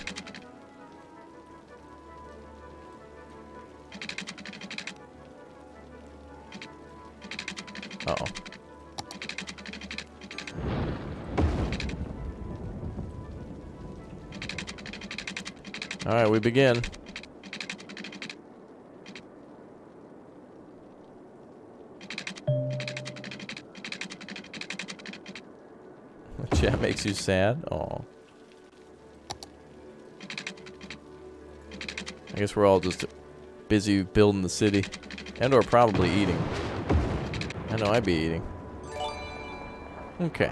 Uh-oh. Alright, we begin. Chat makes you sad? Aw. I guess we're all just busy building the city. And or probably eating. I know I'd be eating. Okay.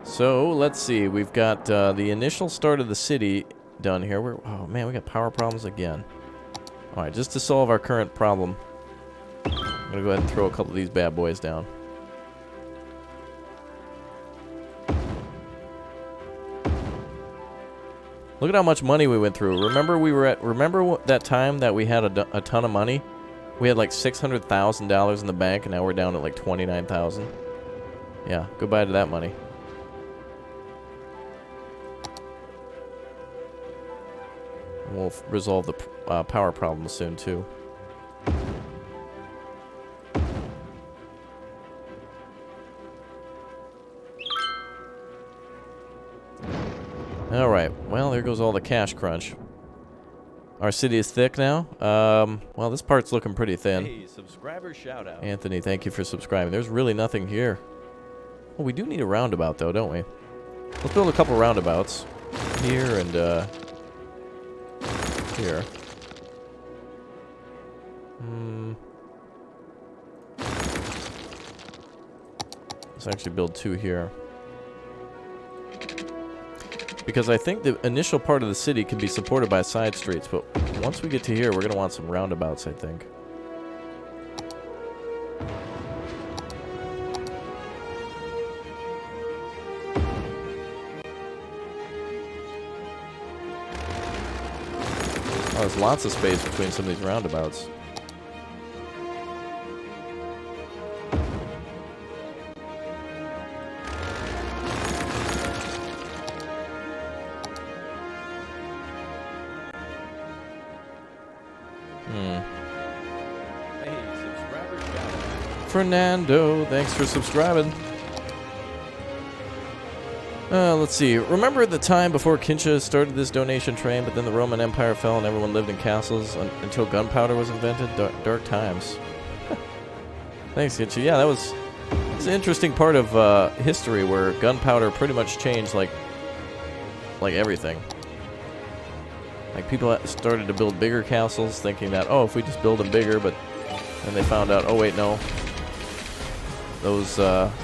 So, let's see. We've got the initial start of the city done here. Oh man, we got power problems again. Alright, just to solve our current problem, I'm gonna go ahead and throw a couple of these bad boys down. Look at how much money we went through. Remember that time that we had a ton of money? We had like $600,000 in the bank, and now we're down at like $29,000. Yeah, goodbye to that money. We'll resolve the power problem soon too. Alright, well, there goes all the cash crunch. Our city is thick now. Well, this part's looking pretty thin. Hey, subscriber shout out. Anthony, thank you for subscribing. There's really nothing here. Well, we do need a roundabout, though, don't we? Let's build a couple roundabouts. Here and, here. Let's actually build 2 here. Because I think the initial part of the city can be supported by side streets, but once we get to here, we're going to want some roundabouts, I think. Oh, there's lots of space between some of these roundabouts. Hey, subscriber shout out. Fernando, thanks for subscribing. Let's see. Remember the time before Kincha started this donation train, but then the Roman Empire fell and everyone lived in castles until gunpowder was invented? Dark times. Thanks, Kincha. Yeah, that was an interesting part of history where gunpowder pretty much changed like everything. Like, people started to build bigger castles thinking that, oh, if we just build them bigger, but then they found out, oh, wait, no. Those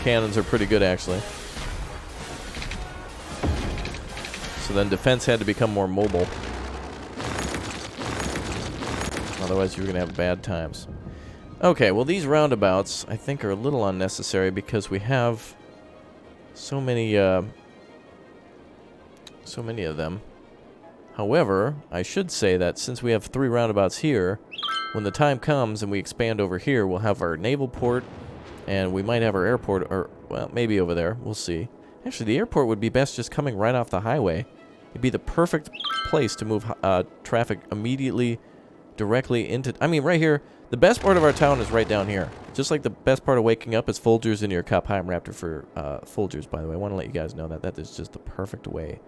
cannons are pretty good, actually. So then defense had to become more mobile. Otherwise, you were going to have bad times. Okay, well, these roundabouts, I think, are a little unnecessary because we have so many of them. However, I should say that since we have 3 roundabouts here, when the time comes and we expand over here, we'll have our naval port, and we might have our airport, or, well, maybe over there. We'll see. Actually, the airport would be best just coming right off the highway. It'd be the perfect place to move traffic immediately, directly into... I mean, right here, the best part of our town is right down here. Just like the best part of waking up is Folgers in your cup. Hi, I'm Raptor for Folgers, by the way. I want to let you guys know that that is just the perfect way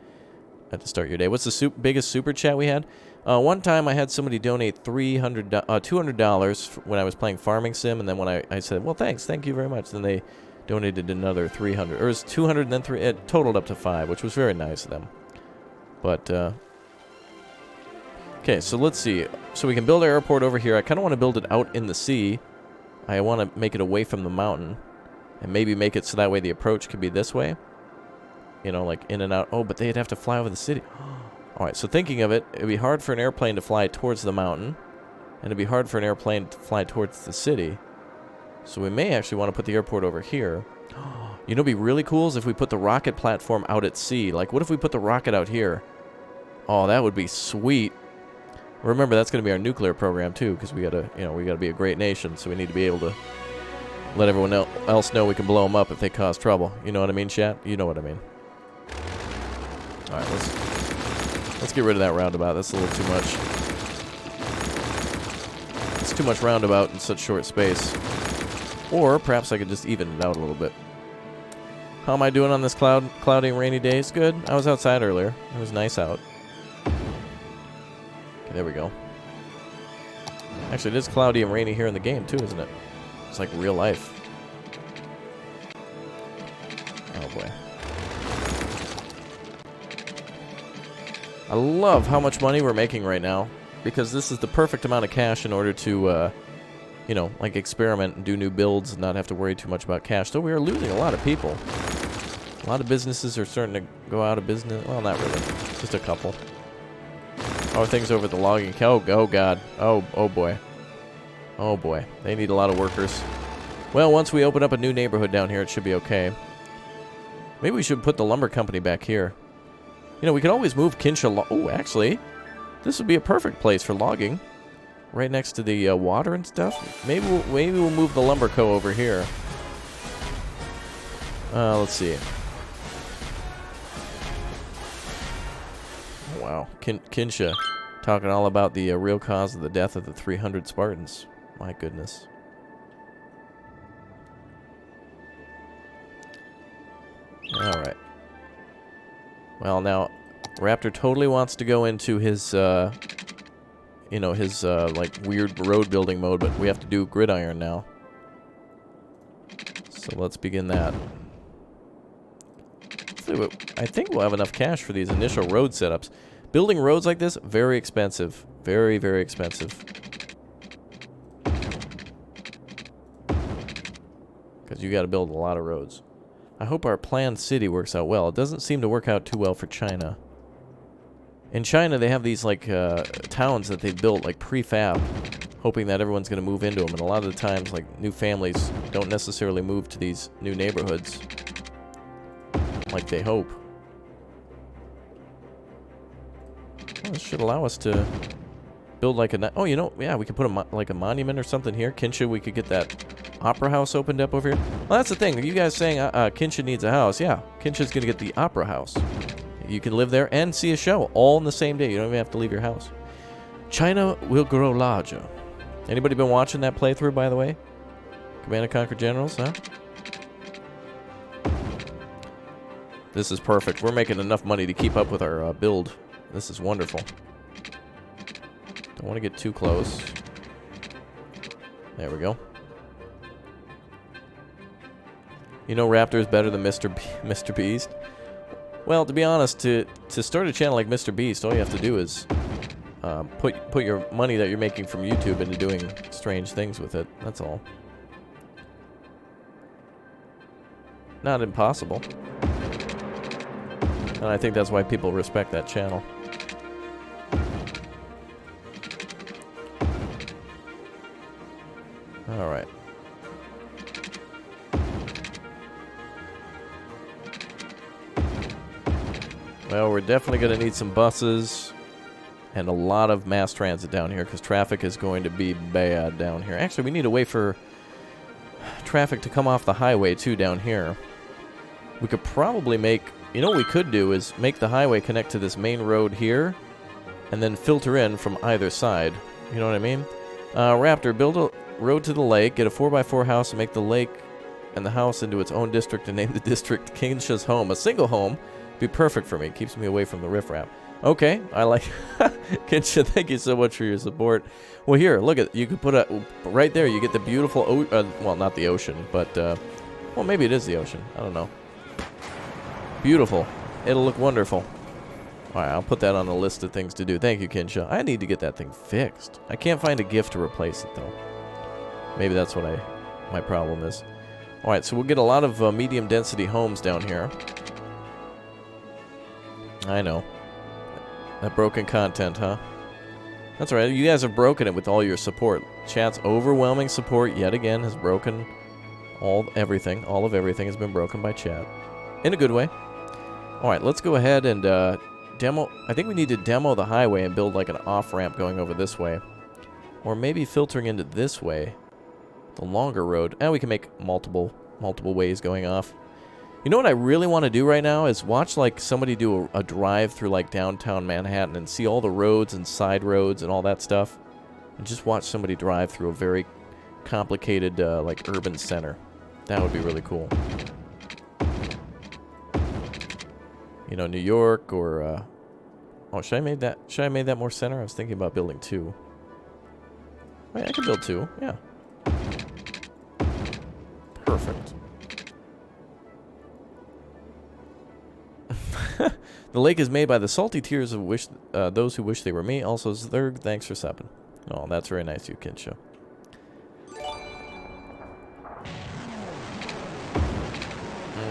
to start your day. What's the biggest super chat we had? One time I had somebody donate $200 when I was playing Farming Sim, and then when I said, well, thank you very much, then they donated another $300. Or it was 200 and then 3. It totaled up to 5, which was very nice of them. But, okay, so let's see. So we can build our airport over here. I kind of want to build it out in the sea. I want to make it away from the mountain. And maybe make it so that way the approach could be this way. You know, like in and out. Oh, but they'd have to fly over the city. Alright, so thinking of it, it'd be hard for an airplane to fly towards the mountain. And it'd be hard for an airplane to fly towards the city. So we may actually want to put the airport over here. You know, it'd be really cool is if we put the rocket platform out at sea. Like, what if we put the rocket out here? Oh, that would be sweet. Remember, that's going to be our nuclear program, too, because we got to, you know, we got to be a great nation, so we need to be able to let everyone else know we can blow them up if they cause trouble. You know what I mean, chat? You know what I mean. All right, let's get rid of that roundabout. That's a little too much. It's too much roundabout in such short space. Or perhaps I could just even it out a little bit. How am I doing on this cloudy and rainy day? It's good. I was outside earlier. It was nice out. Okay, there we go. Actually, it is cloudy and rainy here in the game, too, isn't it? It's like real life. Oh, boy. I love how much money we're making right now, because this is the perfect amount of cash in order to, you know, like experiment and do new builds and not have to worry too much about cash. So we are losing a lot of people. A lot of businesses are starting to go out of business. Well, not really. Just a couple. How are things over at the logging? Oh, God. Oh, boy. Oh, boy. They need a lot of workers. Well, once we open up a new neighborhood down here, it should be okay. Maybe we should put the lumber company back here. You know, we could always move Kinsha... Oh, actually, this would be a perfect place for logging. Right next to the water and stuff. Maybe we'll move the lumber co over here. Let's see. Wow, Kinsha talking all about the real cause of the death of the 300 Spartans. My goodness. All right. Well, now Raptor totally wants to go into his, you know, his like weird road building mode, but we have to do gridiron now. So let's begin that. I think we'll have enough cash for these initial road setups. Building roads like this, very expensive. Very, very expensive. Because you got to build a lot of roads. I hope our planned city works out well. It doesn't seem to work out too well for China. In China, they have these, like, towns that they've built, like, prefab, hoping that everyone's going to move into them. And a lot of the times, like, new families don't necessarily move to these new neighborhoods like they hope. Well, this should allow us to build, like, a... Oh, you know, yeah, we could put like a monument or something here. Kinsha, we could get that opera house opened up over here. Well, that's the thing. You guys saying Kinsha needs a house. Yeah, Kinsha's going to get the opera house. You can live there and see a show all in the same day. You don't even have to leave your house. China will grow larger. Anybody been watching that playthrough, by the way? Command & Conquer Generals, huh? This is perfect. We're making enough money to keep up with our build. This is wonderful. Don't want to get too close. There we go. You know Raptor is better than Mr. Beast? Well, to be honest, to start a channel like Mr. Beast, all you have to do is put your money that you're making from YouTube into doing strange things with it. That's all. Not impossible. And I think that's why people respect that channel. Alright. Well, we're definitely going to need some buses and a lot of mass transit down here because traffic is going to be bad down here. Actually, we need a way for traffic to come off the highway, too, down here. We could probably make... You know what we could do is make the highway connect to this main road here and then filter in from either side. You know what I mean? Raptor, build a road to the lake, get a 4x4 house and make the lake and the house into its own district and name the district Kinsha's Home. A single home be perfect for me. Keeps me away from the riffraff. Okay, I like Kinsha. Thank you so much for your support. Well, here, look at you could put a right there. You get the beautiful, well, not the ocean, but well, maybe it is the ocean. I don't know. Beautiful. It'll look wonderful. All right, I'll put that on the list of things to do. Thank you, Kinsha. I need to get that thing fixed. I can't find a gift to replace it though. Maybe that's what my problem is. All right, so we'll get a lot of medium density homes down here. I know. That broken content, huh? That's right. You guys have broken it with all your support. Chat's overwhelming support yet again has broken everything. All of everything has been broken by chat. In a good way. Alright, let's go ahead and demo. I think we need to demo the highway and build like an off-ramp going over this way. Or maybe filtering into this way. The longer road. And we can make multiple ways going off. You know what I really want to do right now is watch like somebody do a drive through like downtown Manhattan and see all the roads and side roads and all that stuff. And just watch somebody drive through a very complicated like urban center. That would be really cool. You know, New York or oh, should I make that more center? I was thinking about building 2. Wait, I could build 2. Yeah. Perfect. The lake is made by the salty tears of those who wish they were me. Also, Zerg, thanks for subbing. Oh, that's very nice, you Kinsha.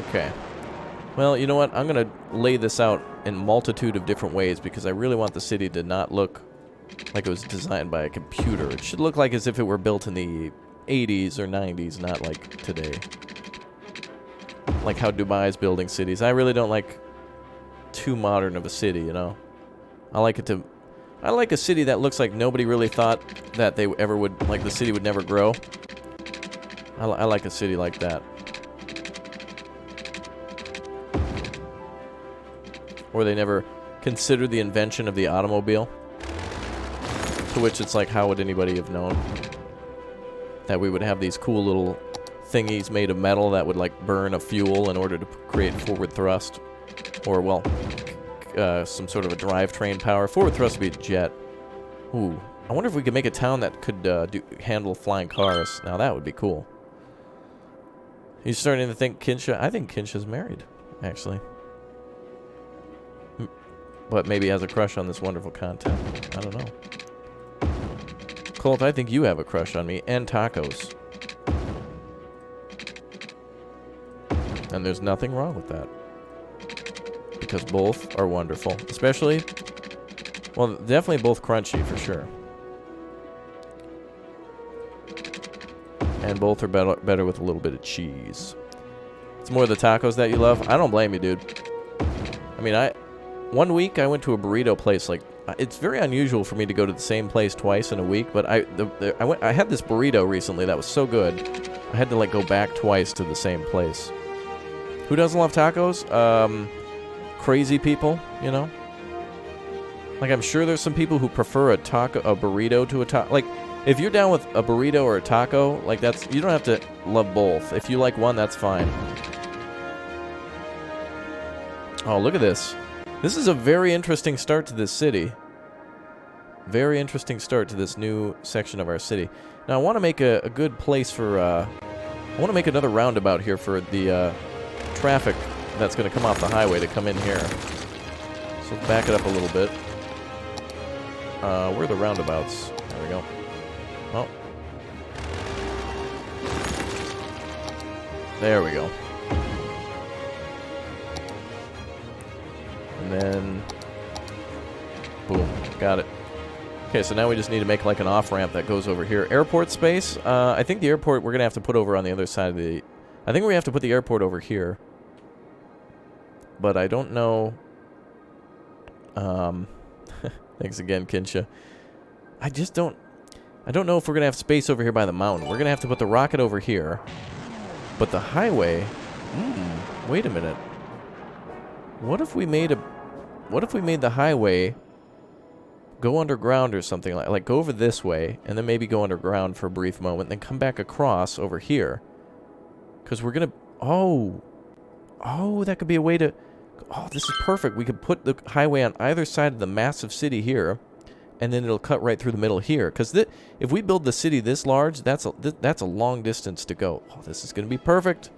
Okay. Well, you know what? I'm going to lay this out in multitude of different ways because I really want the city to not look like it was designed by a computer. It should look like as if it were built in the 80s or 90s, not like today. Like how Dubai's building cities. I really don't like too modern of a city, you know. I like a city that looks like nobody really thought that they ever would, like the city would never grow. I like a city like that. Or they never considered the invention of the automobile. To which it's like, how would anybody have known that we would have these cool little thingies made of metal that would like burn a fuel in order to create forward thrust? Or, well, some sort of a drivetrain power. Forward thrust would be a jet. Ooh. I wonder if we could make a town that could handle flying cars. Now, that would be cool. You starting to think Kinsha? I think Kinsha's married, actually. But maybe has a crush on this wonderful content. I don't know. Colt, I think you have a crush on me. And tacos. And there's nothing wrong with that. Because both are wonderful. Especially Well, definitely both crunchy for sure. And both are better with a little bit of cheese. It's more the tacos that you love. I don't blame you, dude. I mean, one week I went to a burrito place. Like, it's very unusual for me to go to the same place twice in a week. But I had this burrito recently that was so good. I had to like go back twice to the same place. Who doesn't love tacos? Crazy people, you know. Like, I'm sure there's some people who prefer a burrito to a taco. Like, if you're down with a burrito or a taco, like you don't have to love both. If you like one, that's fine. Oh, look at this. This is a very interesting start to this city. Very interesting start to this new section of our city. Now, I want to make a good place for, I want to make another roundabout here for the traffic that's going to come off the highway to come in here. So let's back it up a little bit. Where are the roundabouts? There we go. Oh. There we go. And then... boom. Got it. Okay, so now we just need to make like an off-ramp that goes over here. Airport space? I think the airport we're going to have to put over on the other side of the... I think we have to put the airport over here. But I don't know... Thanks again, Kinsha. I don't know if we're going to have space over here by the mountain. We're going to have to put the rocket over here. But the highway... wait a minute. What if we made the highway go underground or something? Like go over this way, and then maybe go underground for a brief moment, then come back across over here. Because we're going to... Oh, that could be a way to... Oh, this is perfect. We could put the highway on either side of the massive city here, and then it'll cut right through the middle here. Because if we build the city this large, that's a long distance to go. Oh, this is going to be perfect.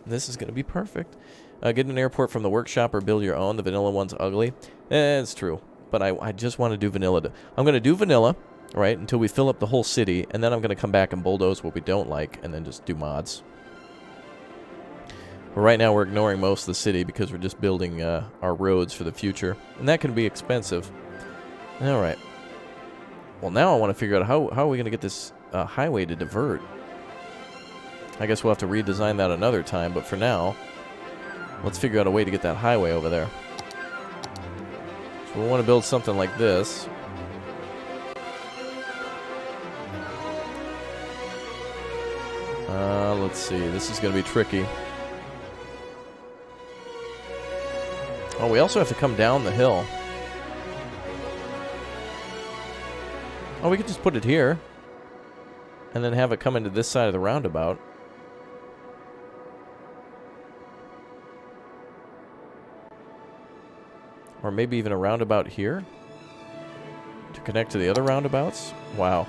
This is going to be perfect. Get an airport from the workshop or build your own. The vanilla one's ugly. It's true. But I just want to do vanilla. I'm going to do vanilla, right, until we fill up the whole city, and then I'm going to come back and bulldoze what we don't like, and then just do mods. But right now we're ignoring most of the city because we're just building our roads for the future. And that can be expensive. Alright. Well, now I want to figure out how are we going to get this highway to divert. I guess we'll have to redesign that another time, but for now, let's figure out a way to get that highway over there. So we want to build something like this. Let's see. This is going to be tricky. Oh, we also have to come down the hill. Oh, we could just put it here. And then have it come into this side of the roundabout. Or maybe even a roundabout here? To connect to the other roundabouts? Wow.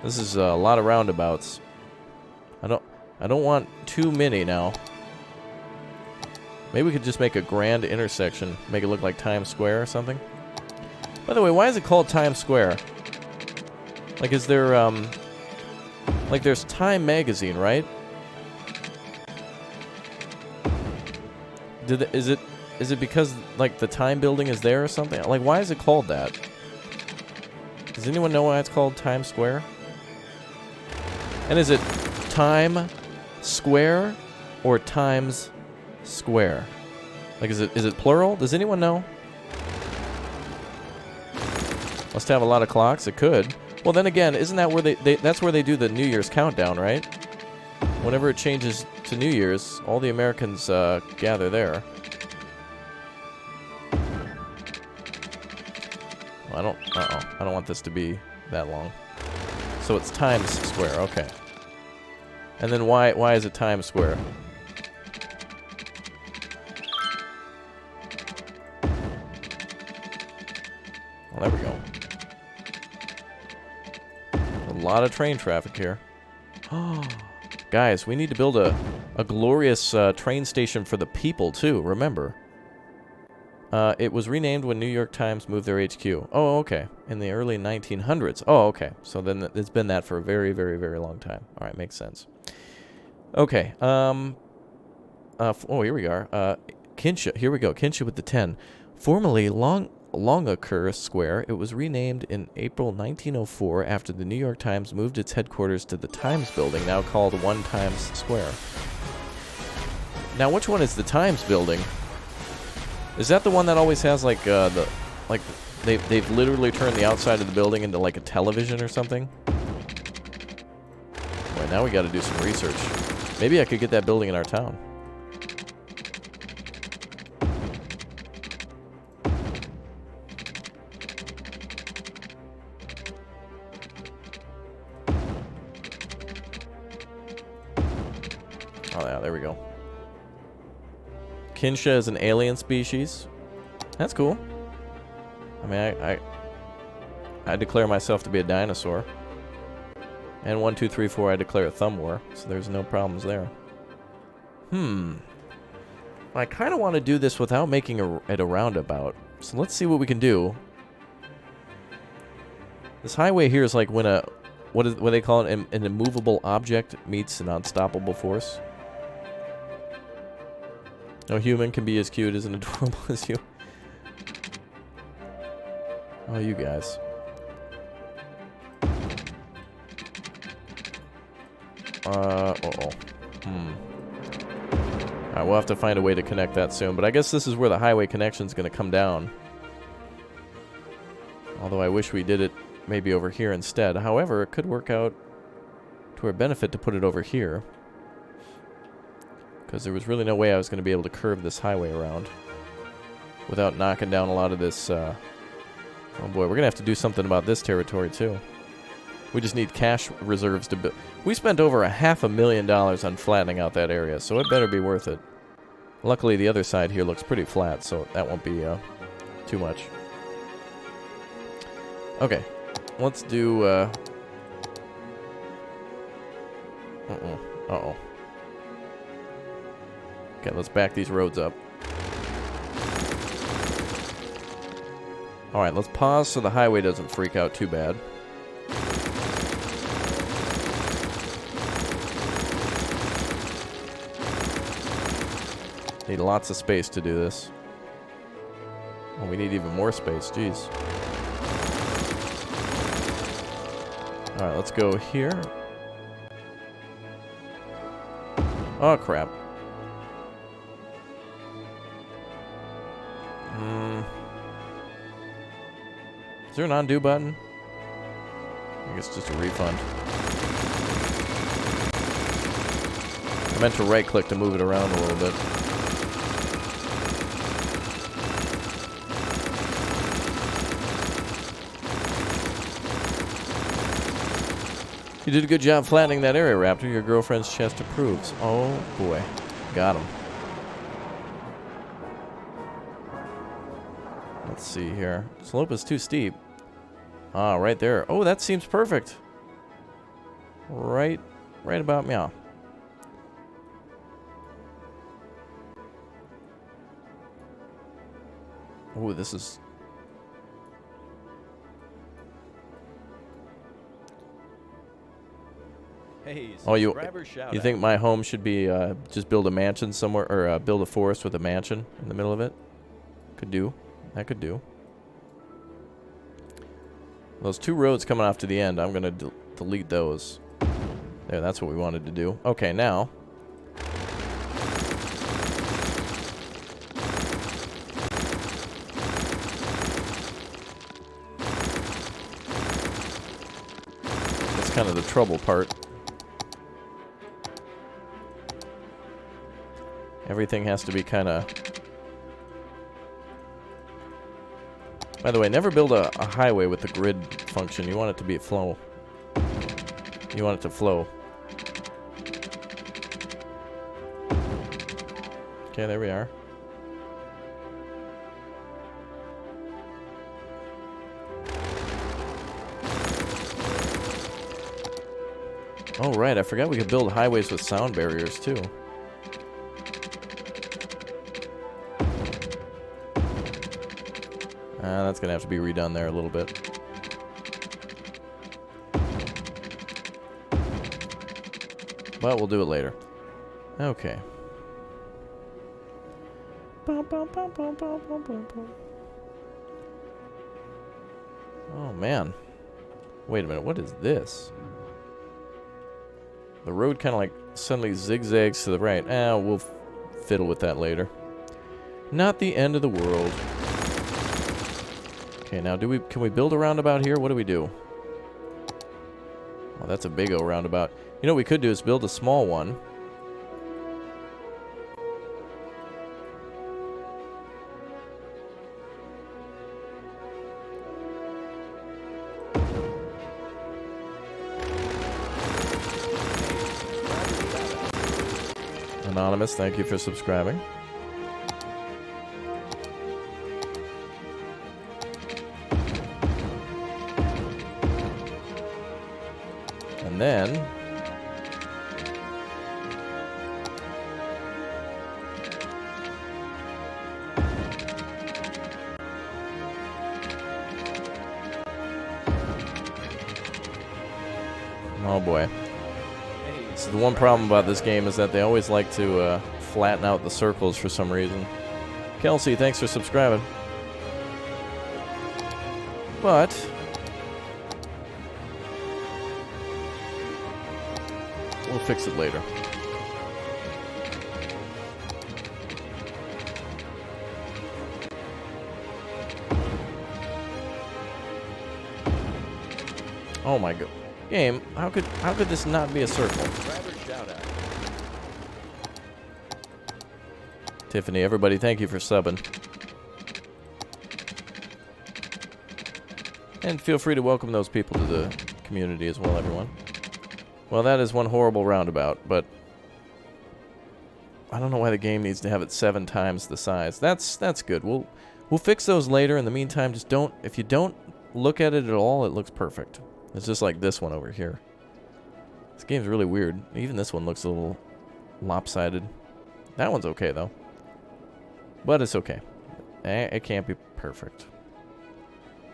This is a lot of roundabouts. I don't want too many now. Maybe we could just make a grand intersection. Make it look like Times Square or something. By the way, why is it called Times Square? Like, is there, like, there's Time Magazine, right? Is it because, like, the Time building is there or something? Like, why is it called that? Does anyone know why it's called Times Square? And is it Time Square or Times Square? Like, is it plural? Does anyone know? Must have a lot of clocks. It could. Well, then again, isn't that where that's where they do the New Year's countdown, right? Whenever it changes to New Year's, all the Americans gather there. Well, I don't want this to be that long. So it's Times Square. Okay. And then why is it Times Square? Well, there we go. A lot of train traffic here. Guys, we need to build a glorious train station for the people, too, remember. It was renamed when New York Times moved their HQ. Oh, okay. In the early 1900s. Oh, okay. So then it's been that for a very, very, very long time. All right, makes sense. Okay. Oh, here we are. Kinsha. Here we go. Kinsha with the 10. Formerly Longacre Square. It was renamed in April 1904 after the New York Times moved its headquarters to the Times Building, now called 1 Times Square. Now, which one is the Times Building? Is that the one that always has like they've literally turned the outside of the building into like a television or something? Boy, now we got to do some research. Maybe I could get that building in our town. Oh yeah, there we go. Kinsha is an alien species. That's cool. I mean, I declare myself to be a dinosaur. And 1, 2, 3, 4, I declare a thumb war, so there's no problems there. I kind of want to do this without making it a roundabout. So let's see what we can do. This highway here is like when what they call it, an immovable object meets an unstoppable force. No human can be as cute as and adorable as you. Oh, you guys. Alright, we'll have to find a way to connect that soon. But I guess this is where the highway connection's going to come down. Although I wish we did it maybe over here instead. However, it could work out to our benefit to put it over here. Because there was really no way I was going to be able to curve this highway around without knocking down a lot of this. Oh boy, we're going to have to do something about this territory too. We just need cash reserves to build. We spent over $500,000 on flattening out that area, so it better be worth it. Luckily, the other side here looks pretty flat, so that won't be too much. Okay, let's do. Uh-oh. Okay, let's back these roads up. Alright, let's pause so the highway doesn't freak out too bad. Need lots of space to do this. Oh, we need even more space, jeez. Alright, let's go here. Oh, crap. Is there an undo button? I guess just a refund. I meant to right click to move it around a little bit. You did a good job flattening that area, Raptor. Your girlfriend's chest approves. Oh boy. Got him. Let's see here. Slope is too steep. Ah, right there. Oh, that seems perfect. Right about meow. Oh, this is. Hey, Oh, you shout think my home should be just build a mansion somewhere, or build a forest with a mansion in the middle of it? Could do. That could do. Those two roads coming off to the end, I'm going to delete those. There, that's what we wanted to do. Okay, now. That's kind of the trouble part. Everything has to be kind of... By the way, never build a highway with the grid function. You want it to be flow. You want it to flow. Okay, there we are. Oh, right. I forgot we could build highways with sound barriers, too. That's going to have to be redone there a little bit. But we'll do it later. Okay. Oh, man. Wait a minute, what is this? The road kind of like suddenly zigzags to the right. We'll fiddle with that later. Not the end of the world. Okay, now can we build a roundabout here? What do we do? Oh, that's a big old roundabout. You know what we could do is build a small one. Anonymous, thank you for subscribing. And then oh boy. So the one problem about this game is that they always like to flatten out the circles for some reason. Kelsey, thanks for subscribing. But we'll fix it later. Oh my god. Game, how could this not be a circle? Tiffany, everybody, thank you for subbing. And feel free to welcome those people to the community as well, everyone. Well, that is one horrible roundabout, but I don't know why the game needs to have it 7 times the size. That's good. We'll fix those later. In the meantime, just don't, if you don't look at it at all, it looks perfect. It's just like this one over here. This game's really weird. Even this one looks a little lopsided. That one's okay, though. But it's okay. It can't be perfect.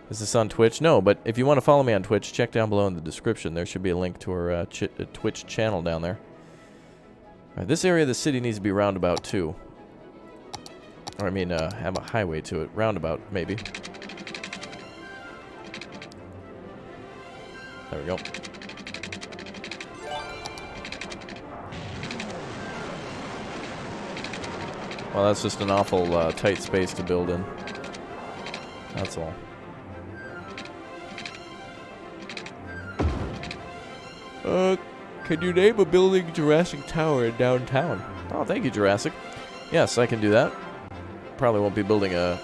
Is this on Twitch? No, but if you want to follow me on Twitch, check down below in the description. There should be a link to our Twitch channel down there. All right, this area of the city needs to be roundabout, too. Or, I mean, have a highway to it. Roundabout, maybe. There we go. Well, that's just an awful tight space to build in. That's all. Can you name a building Jurassic Tower in downtown? Oh, thank you, Jurassic. Yes, I can do that. Probably won't be building a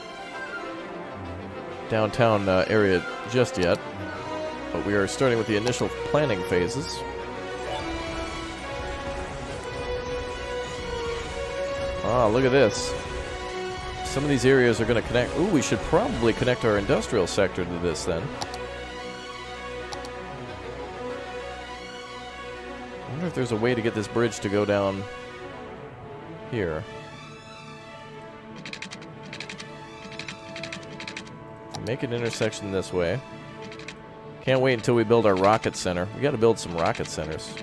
downtown area just yet. But we are starting with the initial planning phases. Ah, look at this. Some of these areas are going to connect. Ooh, we should probably connect our industrial sector to this then. I wonder if there's a way to get this bridge to go down here. Make an intersection this way. Can't wait until we build our rocket center. We got to build some rocket centers.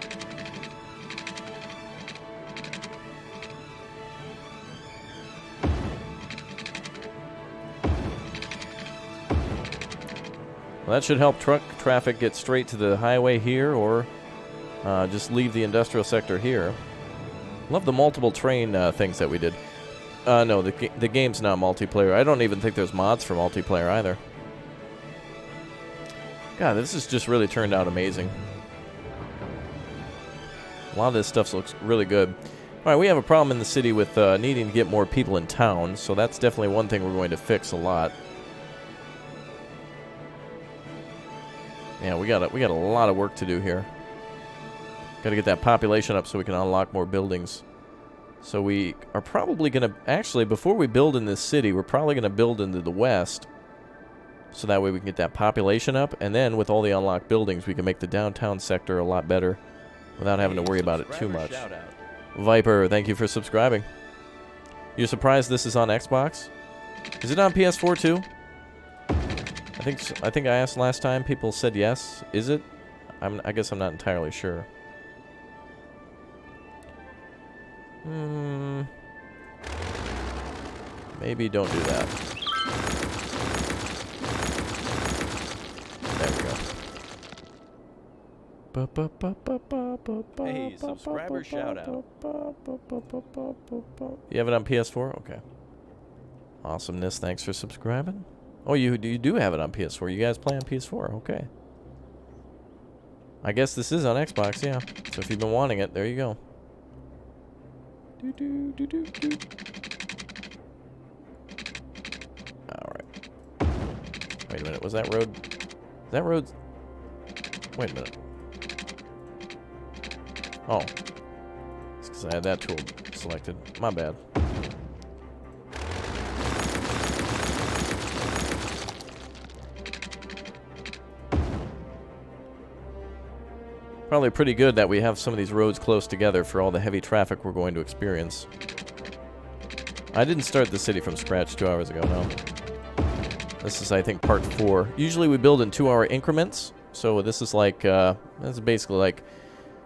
Well, that should help truck traffic get straight to the highway here, or just leave the industrial sector here. Love the multiple train things that we did. No, the game's not multiplayer. I don't even think there's mods for multiplayer either. God, this has just really turned out amazing. A lot of this stuff looks really good. All right, we have a problem in the city with needing to get more people in town, so that's definitely one thing we're going to fix a lot. Yeah, we got a lot of work to do here. Got to get that population up so we can unlock more buildings. So we are probably going to, actually, before we build in this city, we're probably going to build into the west. So that way we can get that population up, and then with all the unlocked buildings, we can make the downtown sector a lot better without having to worry about it too much. Viper, thank you for subscribing. You're surprised this is on Xbox? Is it on PS4 too? I think I asked last time. People said yes. Is it? I guess I'm not entirely sure. Maybe don't do that. Hey, subscriber shout out. You have it on PS4? Okay. Awesomeness, thanks for subscribing. Oh, you do have it on PS4. You guys play on PS4, okay. I guess this is on Xbox, yeah. So if you've been wanting it, there you go. Alright. Wait a minute, was that road? Is that road? Wait a minute. Oh. It's because I had that tool selected. My bad. Probably pretty good that we have some of these roads close together for all the heavy traffic we're going to experience. I didn't start the city from scratch 2 hours ago, no. This is, I think, part 4. Usually we build in 2-hour increments, so this is like, this is basically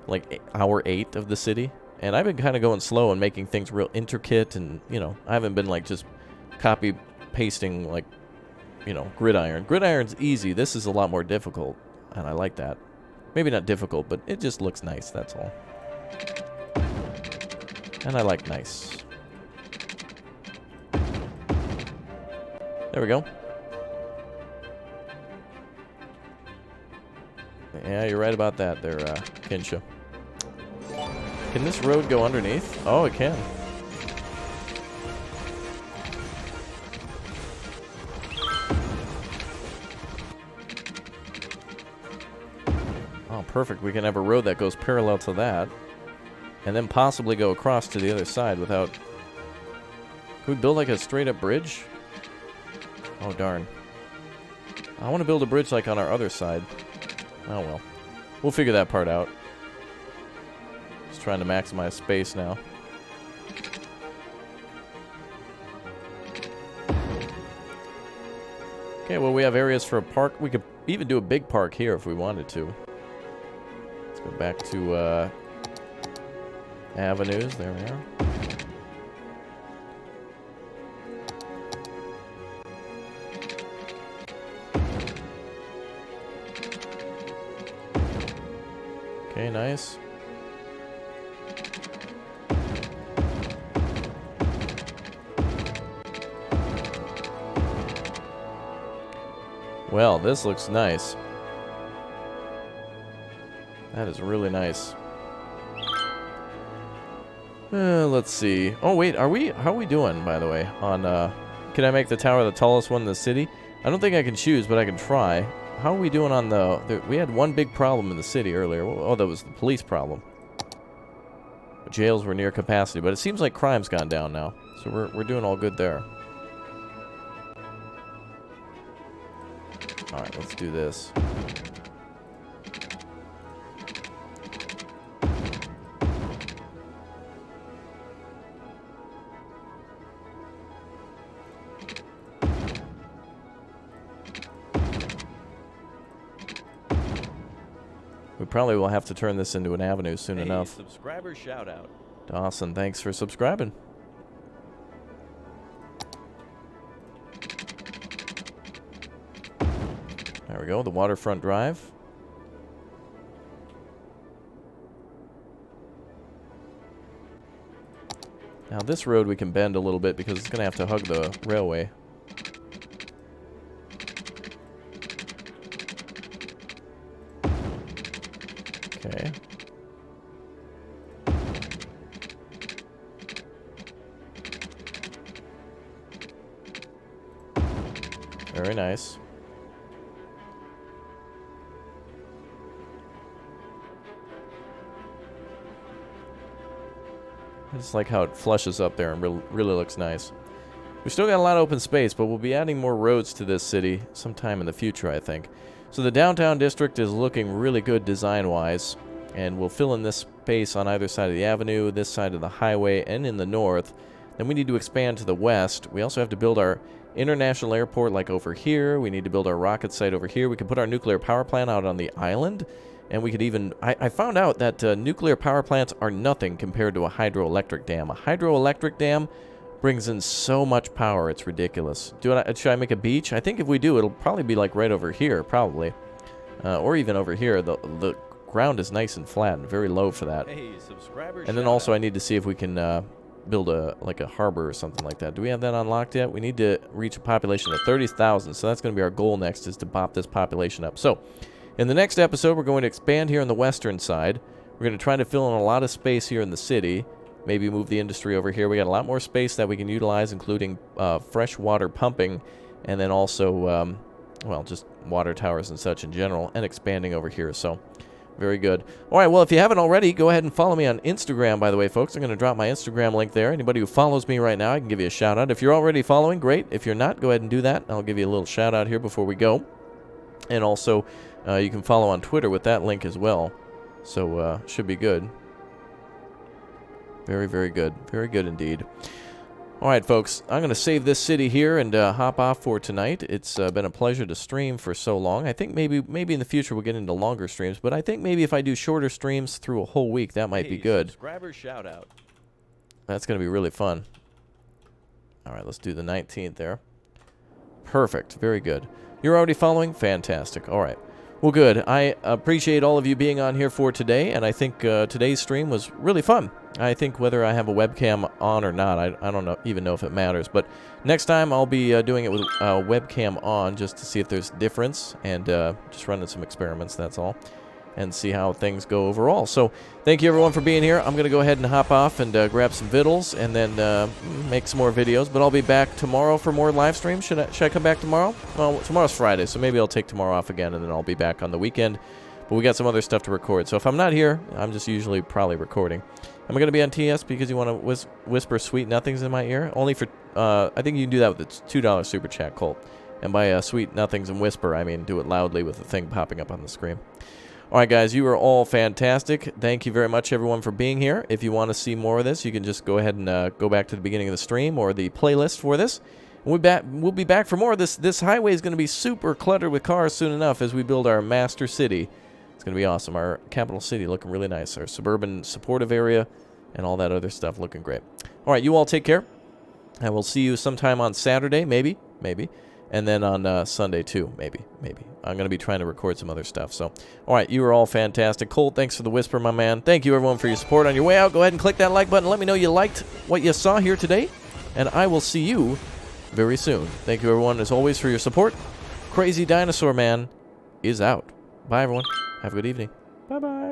like hour 8 of the city. And I've been kind of going slow and making things real intricate, and, you know, I haven't been, like, just copy-pasting, like, you know, gridiron. Gridiron's easy. This is a lot more difficult, and I like that. Maybe not difficult, but it just looks nice, that's all. And I like nice. There we go. Yeah, you're right about that there, Kinsha. Can this road go underneath? Oh, it can. Oh, perfect. We can have a road that goes parallel to that. And then possibly go across to the other side without... Can we build like a straight up bridge? Oh, darn. I want to build a bridge like on our other side. Oh, well. We'll figure that part out. Just trying to maximize space now. Okay, well, we have areas for a park. We could even do a big park here if we wanted to. Let's go back to avenues. There we are. Okay, nice. Well, this looks nice. That is really nice. Let's see. Oh, wait, how are we doing, by the way? On, can I make the tower the tallest one in the city? I don't think I can choose, but I can try. How are we doing on we had one big problem in the city earlier. Oh, that was the police problem. Jails were near capacity, but it seems like crime's gone down now. So we're doing all good there. Alright, let's do this. We probably will have to turn this into an avenue soon enough. Subscriber shout out. Dawson, thanks for subscribing. There we go, the waterfront drive. Now this road we can bend a little bit because it's going to have to hug the railway. Okay. Very nice. I just like how it flushes up there and really looks nice. We've still got a lot of open space, but we'll be adding more roads to this city sometime in the future, I think. So the downtown district is looking really good design-wise, and we'll fill in this space on either side of the avenue, this side of the highway, and in the north. Then we need to expand to the west. We also have to build our international airport like over here. We need to build our rocket site over here. We can put our nuclear power plant out on the island. And we could even... I found out that nuclear power plants are nothing compared to a hydroelectric dam. A hydroelectric dam brings in so much power, it's ridiculous. Should I make a beach? I think if we do, it'll probably be like right over here, probably. Or even over here. The ground is nice and flat and very low for that. Hey, subscriber And then also I need to see if we can build a harbor or something like that. Do we have that unlocked yet? We need to reach a population of 30,000, so that's going to be our goal next, is to bop this population up. So in the next episode, we're going to expand here on the western side. We're going to try to fill in a lot of space here in the city. Maybe move the industry over here. We got a lot more space that we can utilize, including fresh water pumping, and then also, well, just water towers and such in general, and expanding over here. So very good. All right, well, if you haven't already, go ahead and follow me on Instagram, by the way, folks. I'm going to drop my Instagram link there. Anybody who follows me right now, I can give you a shout-out. If you're already following, great. If you're not, go ahead and do that. I'll give you a little shout-out here before we go. And also, you can follow on Twitter with that link as well. So, should be good. Very, very good. Very good indeed. All right, folks, I'm going to save this city here and hop off for tonight. It's been a pleasure to stream for so long. I think maybe in the future we'll get into longer streams, but I think maybe if I do shorter streams through a whole week, that might be good. Subscriber shout out. That's going to be really fun. All right, let's do the 19th there. Perfect. Very good. You're already following? Fantastic. All right. Well, good. I appreciate all of you being on here for today, and I think today's stream was really fun. I think whether I have a webcam on or not, I don't even know if it matters. But next time I'll be doing it with webcam on just to see if there's a difference, and just running some experiments, that's all, and see how things go overall. So thank you everyone for being here. I'm going to go ahead and hop off and grab some vittles and then make some more videos. But I'll be back tomorrow for more live streams. Should I come back tomorrow? Well, tomorrow's Friday, so maybe I'll take tomorrow off again, and then I'll be back on the weekend. But we got some other stuff to record. So if I'm not here, I'm just usually probably recording. Am I going to be on TS because you want to whisper sweet nothings in my ear? Only for, I think you can do that with the $2 super chat, Colt. And by sweet nothings and whisper, I mean do it loudly with the thing popping up on the screen. All right, guys, you are all fantastic. Thank you very much, everyone, for being here. If you want to see more of this, you can just go ahead and go back to the beginning of the stream or the playlist for this. And we'll be back for more of this. This highway is going to be super cluttered with cars soon enough as we build our master city. It's going to be awesome. Our capital city looking really nice. Our suburban supportive area and all that other stuff looking great. All right, you all take care. I will see you sometime on Saturday, maybe. And then on Sunday, too, maybe. I'm going to be trying to record some other stuff. So, all right, you are all fantastic. Colt, thanks for the whisper, my man. Thank you, everyone, for your support. On your way out, go ahead and click that like button. Let me know you liked what you saw here today. And I will see you very soon. Thank you, everyone, as always, for your support. Crazy Dinosaur Man is out. Bye, everyone. Have a good evening. Bye-bye.